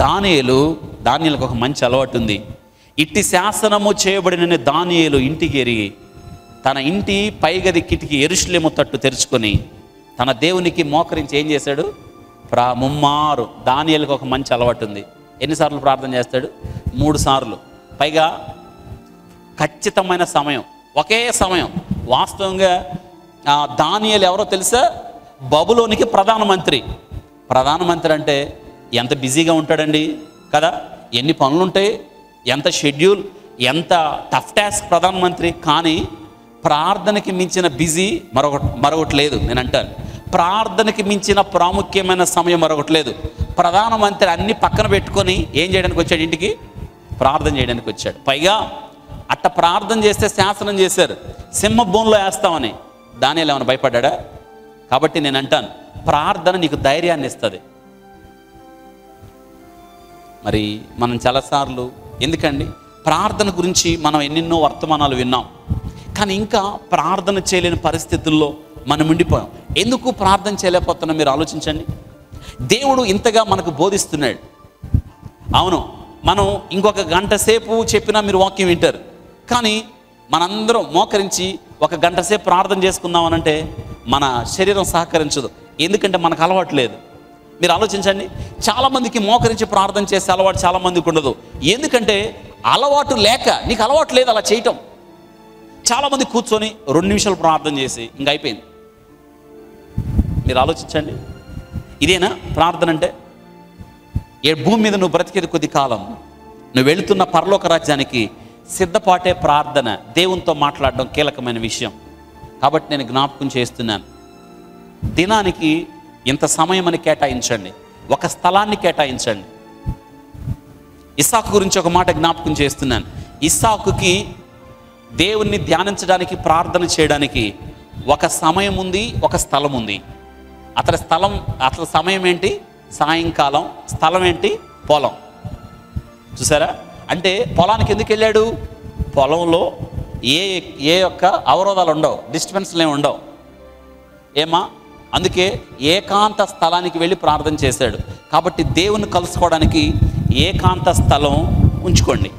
దానియేలుకు ఒక మంచి అలవాటు ఉంది. ఇట్టి శాసనము చేయబడిన దానియేలు ఇంటికి ఎరిగి తన ఇంటి పైగది కిటికీ యెరూషలేము తట్టు తెరుచుకొని తన దేవునికి మోకరించి ఏం చేశాడు? ముమ్మారు. దానియేలుకు ఒక మంచి అలవాటు ఉంది. ఎన్నిసార్లు ప్రార్థన చేస్తాడు? 3 సార్లు. పైగా ఖచ్చితమైన సమయం, ఒకే సమయం. వాస్తవంగా దానియేలు ఎవరో తెలుసా? బబులోనికి ప్రధానమంత్రి. ప్రధానమంత్రి అంటే ఎంత బిజీగా ఉంటాడండి కదా, ఎన్ని పనులు ఉంటాయి, ఎంత షెడ్యూల్, ఎంత టఫ్ టాస్క్ ప్రధానమంత్రి. కానీ ప్రార్థనకి మించిన బిజీ మరొకటి లేదు. నేను అంటాను, ప్రార్థనకి మించిన ప్రాముఖ్యమైన సమయం మరొకటి లేదు. ప్రధానమంత్రి అన్ని పక్కన పెట్టుకొని ఏం చేయడానికి వచ్చాడు? ఇంటికి ప్రార్థన చేయడానికి వచ్చాడు. పైగా అట్ట ప్రార్థన చేస్తే శాసనం చేశారు, సింహ బోన్లో వేస్తామని. దానియేలు ఏమైనా భయపడ్డా? కాబట్టి నేను అంటాను, ప్రార్థన నీకు ధైర్యాన్ని ఇస్తుంది. మరి మనం చాలాసార్లు ఎందుకండి ప్రార్థన గురించి మనం ఎన్నెన్నో వర్తమానాలు విన్నాం, కానీ ఇంకా ప్రార్థన చేయలేని పరిస్థితుల్లో మనం ఉండిపోయాం. ఎందుకు ప్రార్థన చేయలేకపోతున్నాం? మీరు ఆలోచించండి. దేవుడు ఇంతగా మనకు బోధిస్తున్నాడు. అవును, మనం ఇంకొక గంట సేపు చెప్పినా మీరు వాక్యం వింటారు, కానీ మనందరం మోకరించి ఒక గంట సేపు ప్రార్థన చేసుకుందామనంటే మన శరీరం సహకరించదు. ఎందుకంటే మనకు అలవాటు లేదు. మీరు ఆలోచించండి, చాలామందికి మోకరించి ప్రార్థన చేసే అలవాటు చాలామందికి ఉండదు. ఎందుకంటే అలవాటు లేక, నీకు అలవాటు లేదు అలా చేయటం. చాలామంది కూర్చొని 2 నిమిషాలు ప్రార్థన చేసి ఇంక అయిపోయింది. మీరు ఆలోచించండి, ఇదేనా ప్రార్థన అంటే? భూమి మీద నువ్వు బ్రతికేది కొద్ది కాలం, నువ్వు వెళుతున్న పరలోక రాజ్యానికి సిద్ధపాటే ప్రార్థన, దేవునితో మాట్లాడడం కీలకమైన విషయం. కాబట్టి నేను జ్ఞాపకం చేస్తున్నాను, దినానికి ఇంత సమయం అని కేటాయించండి, ఒక స్థలాన్ని కేటాయించండి. ఇస్సాకు గురించి ఒక మాట జ్ఞాపకం చేస్తున్నాను. ఇస్సాకుకి దేవుణ్ణి ధ్యానించడానికి, ప్రార్థన చేయడానికి ఒక సమయం ఉంది, ఒక స్థలం ఉంది. అతని సమయం ఏంటి? సాయంకాలం. స్థలం ఏంటి? పొలం. చూసారా? అంటే పొలానికి ఎందుకు వెళ్ళాడు? పొలంలో ఏ యొక్క అవరోధాలు ఉండవు, డిస్టర్బెన్స్లు ఏమి ఉండవు. ఏమా? అందుకే ఏకాంత స్థలానికి వెళ్ళి ప్రార్థన చేశాడు. కాబట్టి దేవుని కలుసుకోవడానికి ఏకాంత స్థలం ఉంచుకోండి.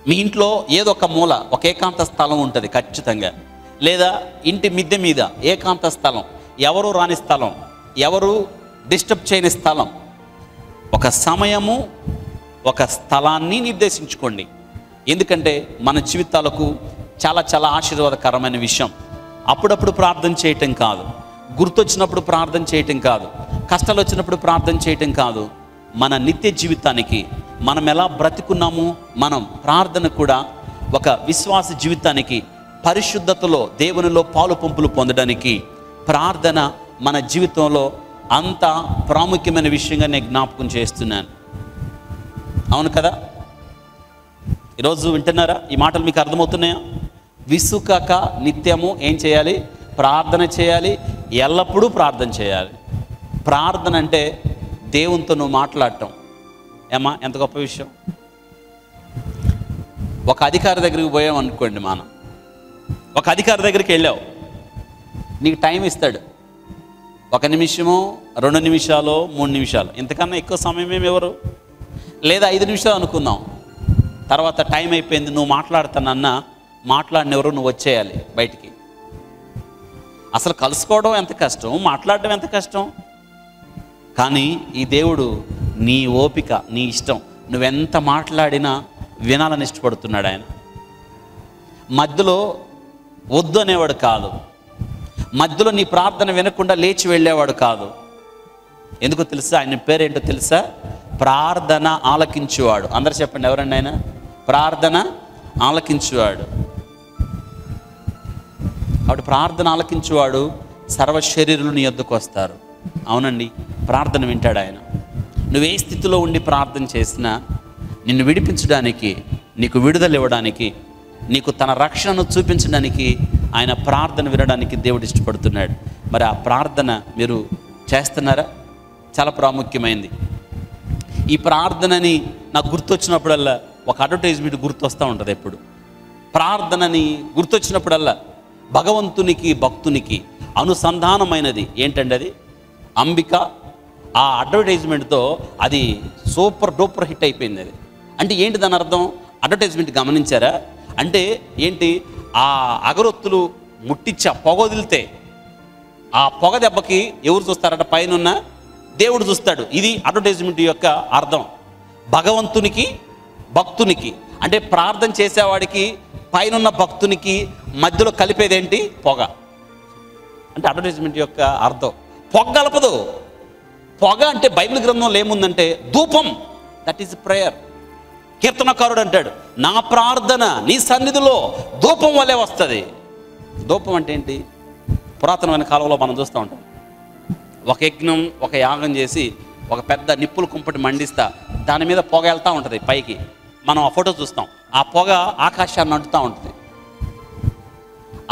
మీ ఇంట్లో ఏదో ఒక మూల ఒక ఏకాంత స్థలం ఉంటుంది ఖచ్చితంగా. లేదా ఇంటి మిద్దె మీద ఏకాంత స్థలం, ఎవరు రాని స్థలం, ఎవరు డిస్టర్బ్ చేయని స్థలం. ఒక సమయము, ఒక స్థలాన్ని నిర్దేశించుకోండి. ఎందుకంటే మన జీవితాలకు చాలా చాలా ఆశీర్వాదకరమైన విషయం. అప్పుడప్పుడు ప్రార్థన చేయటం కాదు, గుర్తొచ్చినప్పుడు ప్రార్థన చేయటం కాదు, కష్టాలు వచ్చినప్పుడు ప్రార్థన చేయటం కాదు. మన నిత్య జీవితానికి మనం ఎలా బ్రతికున్నాము, మనం ప్రార్థన కూడా ఒక విశ్వాస జీవితానికి, పరిశుద్ధతలో దేవునిలో పాలు పంపులు పొందడానికి ప్రార్థన మన జీవితంలో అంత ప్రాముఖ్యమైన విషయంగా నేను జ్ఞాపకం చేస్తున్నాను. అవును కదా? ఈరోజు వింటున్నారా? ఈ మాటలు మీకు అర్థమవుతున్నాయా? విసుకక నిత్యము ఏం చేయాలి? ప్రార్థన చేయాలి, ఎల్లప్పుడూ ప్రార్థన చేయాలి. ప్రార్థన అంటే దేవునితో నువ్వు మాట్లాడటం. ఏమా ఎంత గొప్ప విషయం. ఒక అధికారి దగ్గరికి పోయాం అనుకోండి, మనం ఒక అధికారి దగ్గరికి వెళ్ళావు, నీకు టైం ఇస్తాడు. 1 నిమిషమో 2 నిమిషాలు 3 నిమిషాలు, ఇంతకన్నా ఎక్కువ సమయం ఎవరు, లేదా 5 నిమిషాలు అనుకుందాం. తర్వాత టైం అయిపోయింది, నువ్వు మాట్లాడుతానన్నా మాట్లాడినెవరు, నువ్వు వచ్చేయాలి బయటికి. అసలు కలుసుకోవడం ఎంత కష్టం, మాట్లాడడం ఎంత కష్టం. కానీ ఈ దేవుడు నీ ఓపిక, నీ ఇష్టం, నువ్వెంత మాట్లాడినా వినాలని ఇష్టపడుతున్నాడు ఆయన. మధ్యలో వద్దు అనేవాడు కాదు, మధ్యలో నీ ప్రార్థన వినకుండా లేచి వెళ్ళేవాడు కాదు. ఎందుకో తెలుసా? ఆయన పేరేంటో తెలుసా? ప్రార్థన ఆలకించువాడు. అందరు చెప్పండి, ఎవరండి ఆయన? ప్రార్థన ఆలకించువాడు. కాబట్టి ప్రార్థన ఆలకించువాడు సర్వ శరీరులు నీ యొద్దకు వస్తారు. అవునండి, ప్రార్థన వింటాడు ఆయన. నువ్వే స్థితిలో ఉండి ప్రార్థన చేసినా నిన్ను విడిపించడానికి, నీకు విడుదల ఇవ్వడానికి, నీకు తన రక్షణను చూపించడానికి ఆయన ప్రార్థన వినడానికి దేవుడు ఇష్టపడుతున్నాడు. మరి ఆ ప్రార్థన మీరు చేస్తున్నారా? చాలా ప్రాముఖ్యమైనది. ఈ ప్రార్థనని నాకు గుర్తొచ్చినప్పుడల్లా ఒక అడ్వర్టైజ్మెంట్ గుర్తొస్తూ ఉంటుంది. ఎప్పుడు ప్రార్థనని గుర్తొచ్చినప్పుడల్లా భగవంతునికి భక్తునికి అనుసంధానమైనది ఏంటండి? అది అంబిక. ఆ అడ్వర్టైజ్మెంట్తో అది సూపర్ డూపర్ హిట్ అయిపోయింది. అది అంటే ఏంటి దాని అర్థం? అడ్వర్టైజ్మెంట్ గమనించారా? అంటే ఏంటి? ఆ అగరొత్తులు ముట్టించి ఆ పొగ వదిలితే ఆ పొగ దెబ్బకి ఎవరు చూస్తారట? పైన దేవుడు చూస్తాడు. ఇది అడ్వర్టైజ్మెంట్ యొక్క అర్థం. భగవంతునికి భక్తునికి అంటే ప్రార్థన చేసేవాడికి పైన భక్తునికి మధ్యలో కలిపేదేంటి? పొగ. అంటే అడ్వర్టైజ్మెంట్ యొక్క అర్థం. పొగ కలపదు. పొగ అంటే బైబిల్ గ్రంథంలో ఏముందంటే ధూపం. That is prayer. కీర్తనకారుడు అంటాడు, నా ప్రార్థన నీ సన్నిధిలో ధూపం వల్లే వస్తుంది. ధూపం అంటే ఏంటి? పురాతనమైన కాలంలో మనం చూస్తూ ఉంటాం. ఒక యజ్ఞం, ఒక యాగం చేసి ఒక పెద్ద నిప్పులు కుంపటి మండిస్తా దాని మీద పొగ వెళ్తూ ఉంటుంది పైకి. మనం ఆ ఫోటో చూస్తాం. ఆ పొగ ఆకాశాన్ని అంటుతూ ఉంటుంది.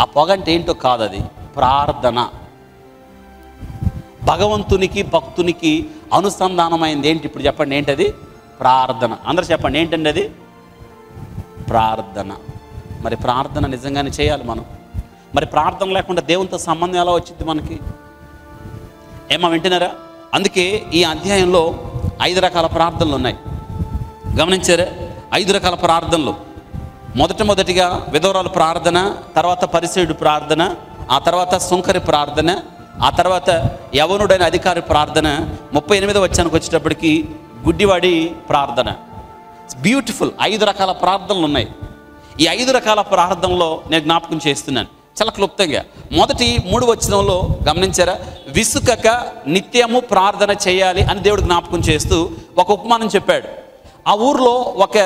ఆ పొగ అంటే ఏంటో కాదు, అది ప్రార్థన. భగవంతునికి భక్తునికి అనుసంధానమైంది ఏంటి? ఇప్పుడు చెప్పండి, ఏంటది? ప్రార్థన. అందరూ చెప్పండి, ఏంటండి అది? ప్రార్థన. మరి ప్రార్థన నిజంగానే చేయాలి మనం. మరి ప్రార్థన లేకుండా దేవునితో సంబంధం ఎలా వచ్చింది మనకి? ఏమో వింటున్నారా? అందుకే ఈ అధ్యాయంలో 5 రకాల ప్రార్థనలు ఉన్నాయి. గమనించారా? 5 రకాల ప్రార్థనలు. మొదటిగా విధవరాలు ప్రార్థన, తర్వాత పరిసయ్యుడు ప్రార్థన, ఆ తర్వాత సుంకరి ప్రార్థన, ఆ తర్వాత యవనుడైన అధికారి ప్రార్థన, 38వ వచనానికి వచ్చేటప్పటికి గుడ్డివాడి ప్రార్థన. బ్యూటిఫుల్. 5 రకాల ప్రార్థనలు ఉన్నాయి. ఈ 5 రకాల ప్రార్థనలో నేను జ్ఞాపకం చేస్తున్నాను చాలా క్లుప్తంగా. మొదటి 3 వచనంలో గమనించారా? విసుకక నిత్యము ప్రార్థన చేయాలి అని దేవుడు జ్ఞాపకం చేస్తూ ఒక ఉపమానం చెప్పాడు. ఆ ఊర్లో ఒక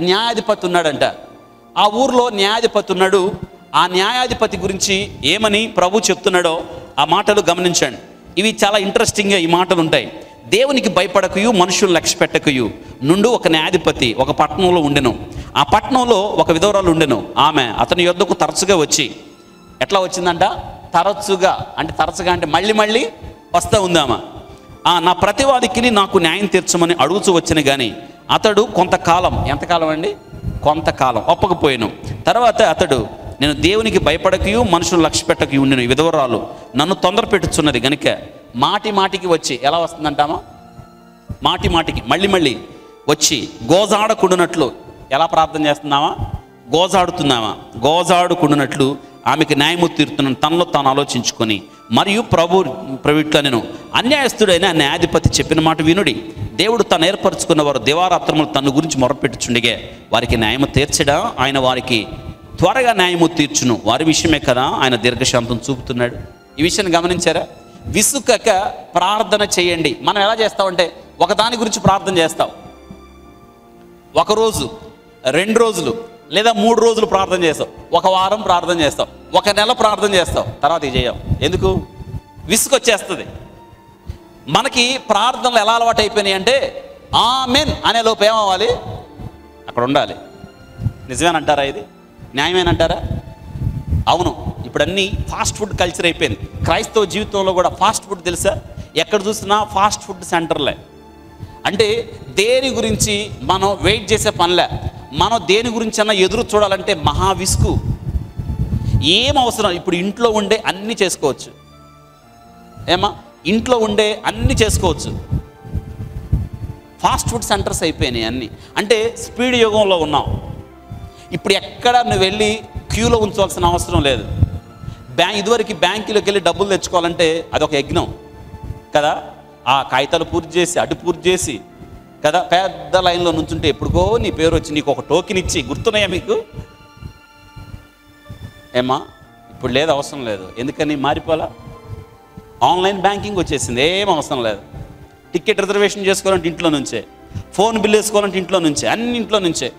న్యాయాధిపతి ఉన్నాడంట. ఆ ఊర్లో న్యాయాధిపతి ఉన్నాడు. ఆ న్యాయాధిపతి గురించి ఏమని ప్రభు చెప్తున్నాడో ఆ మాటలు గమనించండి. ఇవి చాలా ఇంట్రెస్టింగ్గా ఈ మాటలు ఉంటాయి. దేవునికి భయపడకయు మనుషులు లక్ష్య పెట్టకయు నుండి ఒక న్యాయాధిపతి ఒక పట్టణంలో ఉండెను. ఆ పట్టణంలో ఒక విధవరాలు ఉండెను. ఆమె అతని యొద్దకు తరచుగా వచ్చి, ఎట్లా వచ్చిందంట? తరచుగా అంటే మళ్ళీ వస్తూ ఉందామా? నా ప్రతివాదికి నాకు న్యాయం తీర్చమని అడుగుచూ వచ్చిన కానీ అతడు కొంతకాలం, ఎంతకాలం అండి? కొంతకాలం ఒప్పకపోయాను. తర్వాత అతడు, నేను దేవునికి భయపడకయు మనుషులు లక్ష్య పెట్టకయు ఉండెను. ఈ విధవరాలు నన్ను తొందర పెట్టుచున్నది గనుక మాటికి వచ్చి, ఎలా వస్తుందంటామా? మాటికి మళ్ళీ వచ్చి గోజాడకుండునట్లు. ఎలా ప్రార్థన చేస్తున్నామా? గోజాడుకుండునట్లు ఆమెకు న్యాయము తీరుతున్నాను తనలో తాను ఆలోచించుకొని, మరియు ప్రభుత్వ నేను అన్యాయస్తుడైన న్యాయాధిపతి చెప్పిన మాట వినుడి. దేవుడు తను ఏర్పరచుకున్న వారు దివారాత్రములు తన గురించి మొరపెట్టుచుండిగే వారికి న్యాయము తీర్చడా? ఆయన వారికి త్వరగా న్యాయము తీర్చును. వారి విషయమే కదా ఆయన దీర్ఘశాంతం చూపుతున్నాడు. ఈ విషయాన్ని గమనించారా? విసుకక ప్రార్థన చేయండి. మనం ఎలా చేస్తామంటే ఒకదాని గురించి ప్రార్థన చేస్తాం. 1 రోజు, 2 రోజులు లేదా 3 రోజులు ప్రార్థన చేస్తాం. 1 వారం ప్రార్థన చేస్తాం. 1 నెల ప్రార్థన చేస్తాం. తర్వాత ఇది చేయం. ఎందుకు? విసుకొచ్చేస్తుంది. మనకి ప్రార్థనలు ఎలా అలవాటు అయిపోయినాయి అంటే ఆమెన్ అనే లోపు ఏమవ్వాలి? అక్కడ ఉండాలి. నిజమేనంటారా? ఇది న్యాయమేనంటారా? అవును. ఇప్పుడు అన్నీ ఫాస్ట్ ఫుడ్ కల్చర్ అయిపోయింది. క్రైస్తవ జీవితంలో కూడా ఫాస్ట్ ఫుడ్ తెలుసా? ఎక్కడ చూసినా ఫాస్ట్ ఫుడ్ సెంటర్లే. అంటే దేని గురించి మనం వెయిట్ చేసే పనిలే, మనం దేని గురించి అన్నా ఎదురు చూడాలంటే మహా విసుగు. ఏం అవసరం, ఇప్పుడు ఇంట్లో ఉండే అన్నీ చేసుకోవచ్చు. ఏమా, ఇంట్లో ఉండే అన్నీ చేసుకోవచ్చు. ఫాస్ట్ ఫుడ్ సెంటర్స్ అయిపోయినాయి అన్నీ. అంటే స్పీడ్ యుగంలో ఉన్నాం. ఇప్పుడు ఎక్కడ నువ్వు వెళ్ళి క్యూలో ఉంచవలసిన అవసరం లేదు. ఇదివరకు బ్యాంకులోకి వెళ్ళి డబ్బులు తెచ్చుకోవాలంటే అదొక యజ్ఞం కదా. ఆ కాగితాలు పూర్తి చేసి, అటు పూర్తి చేసి కదా, పెద్ద లైన్లో నుంచుంటే ఎప్పుడుకో నీ పేరు వచ్చి నీకు ఒక టోకెన్ ఇచ్చి, గుర్తున్నాయా మీకు? ఏమా, ఇప్పుడు లేదు, అవసరం లేదు. ఎందుకని మారిపోలా? ఆన్లైన్ బ్యాంకింగ్ వచ్చేసింది, ఏం అవసరం లేదు. టికెట్ రిజర్వేషన్ చేసుకోవాలంటే ఇంట్లో నుంచే, ఫోన్ బిల్ వేసుకోవాలంటే ఇంట్లో నుంచే, అన్ని ఇంట్లో నుంచే.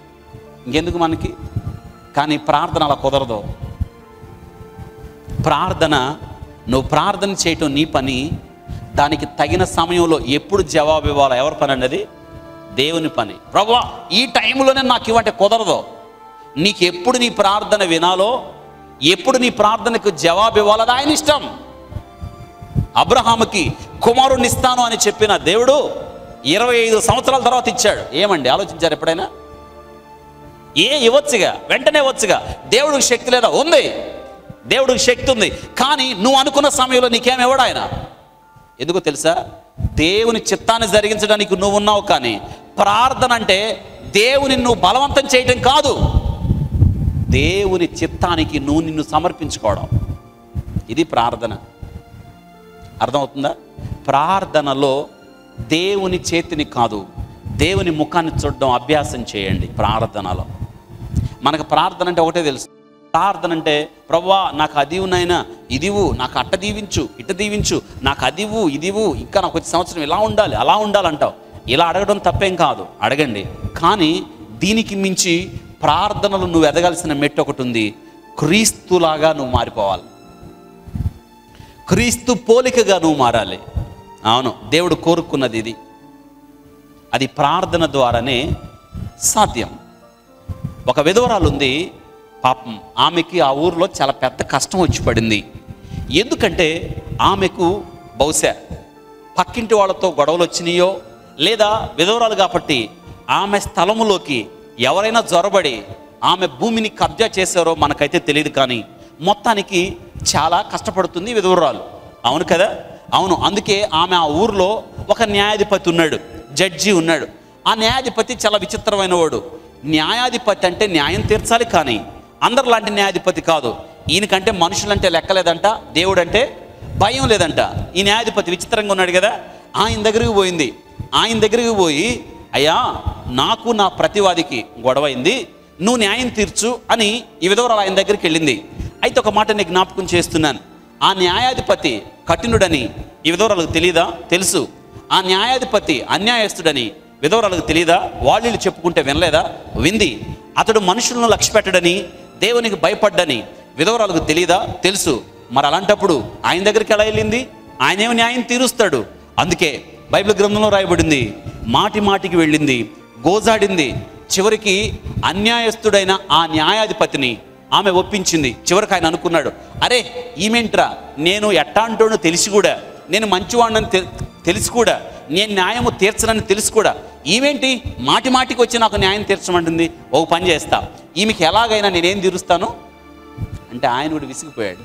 ఇంకెందుకు మనకి? కానీ ప్రార్థన అలా కుదరదు. ప్రార్థన, నువ్వు ప్రార్థన చేయటం నీ పని. దానికి తగిన సమయంలో ఎప్పుడు జవాబు ఇవ్వాలో ఎవరి పని అన్నది? దేవుని పని. ప్రభువా ఈ టైంలోనే నాకు ఇవ్వంటే కుదరదు. నీకు ఎప్పుడు నీ ప్రార్థన వినాలో, ఎప్పుడు నీ ప్రార్థనకు జవాబు ఇవ్వాలో అది ఆయన ఇష్టం. అబ్రహాముకి కుమారుణ్ణి ఇస్తాను అని చెప్పిన దేవుడు 25 సంవత్సరాల తర్వాత ఇచ్చాడు. ఏమండి ఆలోచించారు ఎప్పుడైనా? ఇవ్వచ్చుగా, వెంటనే ఇవ్వచ్చుగా. దేవుడికి శక్తి లేదా? ఉంది, దేవుడికి శక్తి ఉంది. కానీ నువ్వు అనుకున్న సమయంలో నీకేమివ్వడు ఆయన. ఎందుకో తెలుసా? దేవుని చిత్తాన్ని జరిగించడానికి నువ్వు ఉన్నావు. కానీ ప్రార్థన అంటే దేవుని నువ్వు బలవంతం చేయటం కాదు, దేవుని చిత్తానికి నువ్వు నిన్ను సమర్పించుకోవడం. ఇది ప్రార్థన. అర్థమవుతుందా? ప్రార్థనలో దేవుని చేతిని కాదు, దేవుని ముఖాన్ని చూడడం అభ్యాసం చేయండి. ప్రార్థనలో మనకు ప్రార్థన అంటే ఒకటే తెలుసు. ప్రార్థన అంటే ప్రభువా నాకు అదివునైనా ఇదివు, నాకు అట్ట దీవించు, ఇట్ట దీవించు, నాకు అదివు ఇదివు, ఇంకా నాకు వచ్చే సంవత్సరం ఇలా ఉండాలి అలా ఉండాలంటావు. ఇలా అడగడం తప్పేం కాదు, అడగండి. కానీ దీనికి మించి ప్రార్థనలు నువ్వు ఎదగాల్సిన మెట్టు ఒకటి ఉంది. క్రీస్తులాగా నువ్వు మారిపోవాలి, క్రీస్తు పోలికగా నువ్వు మారాలి. అవును, దేవుడు కోరుకున్నది ఇది. అది ప్రార్థన ద్వారానే సాధ్యం. ఒక విధవరాలు ఉంది, పాపం ఆమెకి ఆ ఊరిలో చాలా పెద్ద కష్టం వచ్చి పడింది. ఎందుకంటే ఆమెకు బహుశా పక్కింటి వాళ్ళతో గొడవలు వచ్చినాయో, లేదా విధవరాలు కాబట్టి ఆమె స్థలములోకి ఎవరైనా జొరబడి ఆమె భూమిని కబ్జా చేశారో మనకైతే తెలియదు. కానీ మొత్తానికి చాలా కష్టపడుతుంది విధవరాలు. అవును కదా? అవును. అందుకే ఆమె ఆ ఊరిలో ఒక న్యాయాధిపతి ఉన్నాడు, జడ్జి ఉన్నాడు. ఆ న్యాయాధిపతి చాలా విచిత్రమైన వాడు. న్యాయాధిపతి అంటే న్యాయం తీర్చాలి, కానీ అందరిలాంటి న్యాయాధిపతి కాదు. ఈయనకంటే మనుషులంటే లెక్కలేదంట, దేవుడు అంటే భయం లేదంట. ఈ న్యాయాధిపతి విచిత్రంగా ఉన్నాడు కదా. ఆయన దగ్గరికి పోయింది. ఆయన దగ్గరికి పోయి, అయ్యా నాకు నా ప్రతివాదికి గొడవైంది, నువ్వు న్యాయం తీర్చు అని ఈ విధవరాలు ఆయన దగ్గరికి వెళ్ళింది. అయితే ఒక మాట నేను జ్ఞాపకం చేస్తున్నాను. ఆ న్యాయాధిపతి కఠినుడని ఈ విధవరాలకు తెలీదా? తెలుసు. ఆ న్యాయాధిపతి అన్యాయస్తుడని విధవరాలకు తెలీదా? వాళ్ళు చెప్పుకుంటే వినలేదా? వింది. అతడు మనుషులను లక్ష్య పెట్టడని, దేవునికి భయపడ్డని విధవరాలకు తెలీదా? తెలుసు. మరి అలాంటప్పుడు ఆయన దగ్గరికి ఎలా వెళ్ళింది? ఆయనేమో న్యాయం తీరుస్తాడు. అందుకే బైబిల్ గ్రంథంలో రాయబడింది, మాటి మాటికి వెళ్ళింది, గోజాడింది. చివరికి అన్యాయస్తుడైన ఆ న్యాయాధిపతిని ఆమె ఒప్పించింది. చివరికి ఆయన అనుకున్నాడు, అరే ఈమెంట్రా, నేను ఎట్టాంటోనో తెలిసి కూడా, నేను మంచివాడిని తెలిసి కూడా, నేను న్యాయము తీర్చనని తెలిసి కూడా ఈమెంటి మాటి మాటికి వచ్చి నాకు న్యాయం తీర్చమంటుంది. ఒక పని చేస్తా, ఈమెకి ఎలాగైనా నేనేం తీరుస్తాను అంటే ఆయన కూడా విసిగిపోయాడు.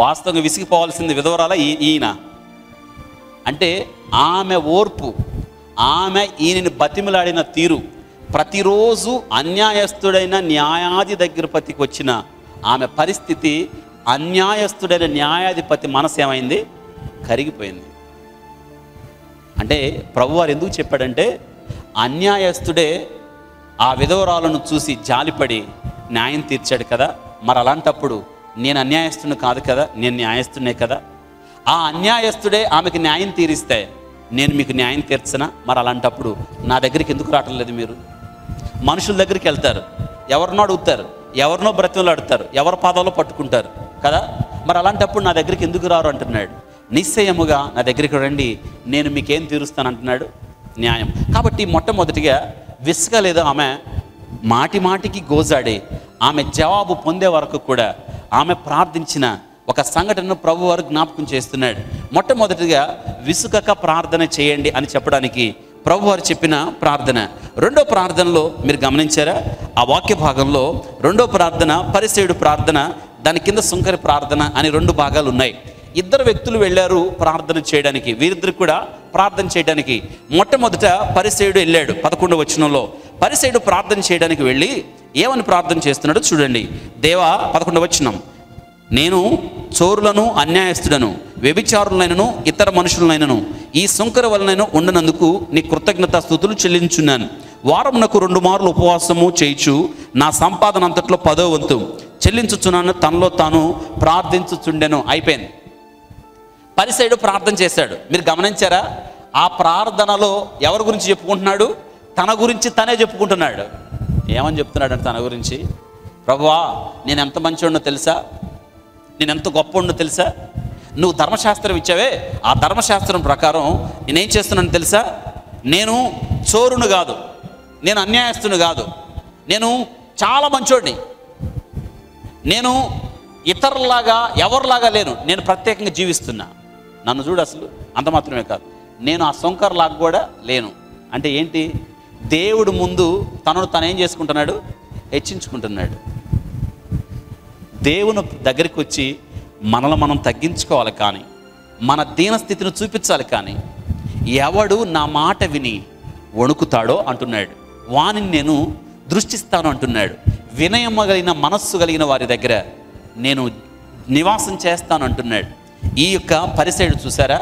వాస్తవంగా విసిగిపోవాల్సింది విధవరాల ఈయన. అంటే ఆమె ఓర్పు, ఆమె ఈయనని బతిమలాడిన తీరు, ప్రతిరోజు అన్యాయస్తుడైన న్యాయాధిపతికి వచ్చిన ఆమె పరిస్థితి, అన్యాయస్తుడైన న్యాయాధిపతి మనసు ఏమైంది? కరిగిపోయింది. అంటే ప్రభువారు ఎందుకు చెప్పాడంటే, అన్యాయస్తుడే ఆ విధవరాలను చూసి జాలిపడి న్యాయం తీర్చాడు కదా. మరి అలాంటప్పుడు నేను అన్యాయస్తుని కాదు కదా, నేను న్యాయస్తునే కదా. ఆ అన్యాయస్తుడే ఆమెకి న్యాయం తీరిస్తే నేను మీకు న్యాయం తీర్చనా? మరి అలాంటప్పుడు నా దగ్గరికి ఎందుకు రావటం లేదు? మీరు మనుషుల దగ్గరికి వెళ్తారు, ఎవరినో అడుగుతారు, ఎవరినో బ్రతిమలాడుతారు, ఎవరి పాదాల్లో పట్టుకుంటారు కదా. మరి అలాంటప్పుడు నా దగ్గరికి ఎందుకు రారు అంటున్నాడు. నిశ్చయముగా నా దగ్గరికి రండి, నేను మీకేం తీరుస్తాను అంటున్నాడు, న్యాయం. కాబట్టి మొట్టమొదటిగా విసుగలేదు ఆమె, మాటి మాటికి గోజాడి ఆమె జవాబు పొందే వరకు కూడా ఆమె ప్రార్థించిన ఒక సంఘటనను ప్రభు వారు జ్ఞాపకం చేస్తున్నాడు. మొట్టమొదటిగా విసుకక ప్రార్థన చేయండి అని చెప్పడానికి ప్రభు వారు చెప్పిన ప్రార్థన. రెండో ప్రార్థనలో మీరు గమనించారా? ఆ వాక్య భాగంలో రెండో ప్రార్థన పరిసేయుడు ప్రార్థన, దాని కింద సుంకరి ప్రార్థన అని రెండు భాగాలు ఉన్నాయి. ఇద్దరు వ్యక్తులు వెళ్ళారు ప్రార్థన చేయడానికి, వీరిద్దరు కూడా ప్రార్థన చేయడానికి. మొట్టమొదట పరిసేయుడు వెళ్ళాడు. 11వ వచనంలో పరిసేయుడు ప్రార్థన చేయడానికి వెళ్ళి ఏమని ప్రార్థన చేస్తున్నాడో చూడండి. దేవా, 11వ వచనం, నేను చోరులను, అన్యాయస్తుడను, వ్యభిచారులైనను, ఇతర మనుషులనైనను ఈ సుంకర వలనైనా ఉండనందుకు నీ కృతజ్ఞతా స్తుతులు చెల్లించున్నాను. వారమునకు 2 మార్లు ఉపవాసము చేయిచు నా సంపాదన అంతట్లో 10వ వంతు చెల్లించుచున్నాను తనలో తాను ప్రార్థించుచుండెను. అయిపోయింది. పరిసేయుడు ప్రార్థన చేశాడు. మీరు గమనించారా? ఆ ప్రార్థనలో ఎవరి గురించి చెప్పుకుంటున్నాడు? తన గురించి తనే చెప్పుకుంటున్నాడు. ఏమని చెప్తున్నాడు అంటే తన గురించి, ప్రభువా, నేను ఎంత మంచివాడినో తెలుసా, నేను ఎంత గొప్పవాడినో తెలుసా, నువ్వు ధర్మశాస్త్రం ఇచ్చావే, ఆ ధర్మశాస్త్రం ప్రకారం నేనేం చేస్తున్నాను తెలుసా, నేను చోరును కాదు, నేను అన్యాయస్తుని కాదు, నేను చాలా మంచోడిని, నేను ఇతరులాగా ఎవరిలాగా లేను, నేను ప్రత్యేకంగా జీవిస్తున్నా, నన్ను చూడు, అసలు అంత మాత్రమే కాదు, నేను ఆ సొంకర్లాగా కూడా లేను. అంటే ఏంటి? దేవుడు ముందు తనను తను ఏం చేసుకుంటున్నాడు? హెచ్చించుకుంటున్నాడు. దేవుని దగ్గరికి వచ్చి మనల్ని మనం తగ్గించుకోవాలి, కానీ మన దీనస్థితిని చూపించాలి. కానీ ఎవడు నా మాట విని వణుకుతాడో అంటున్నాడు, వానిని నేను దృష్టిస్తాను అంటున్నాడు. వినయము కలిగిన మనస్సు కలిగిన వారి దగ్గర నేను నివాసం చేస్తాను అంటున్నాడు. ఈ యొక్క పరిసేయుడు చూసారా,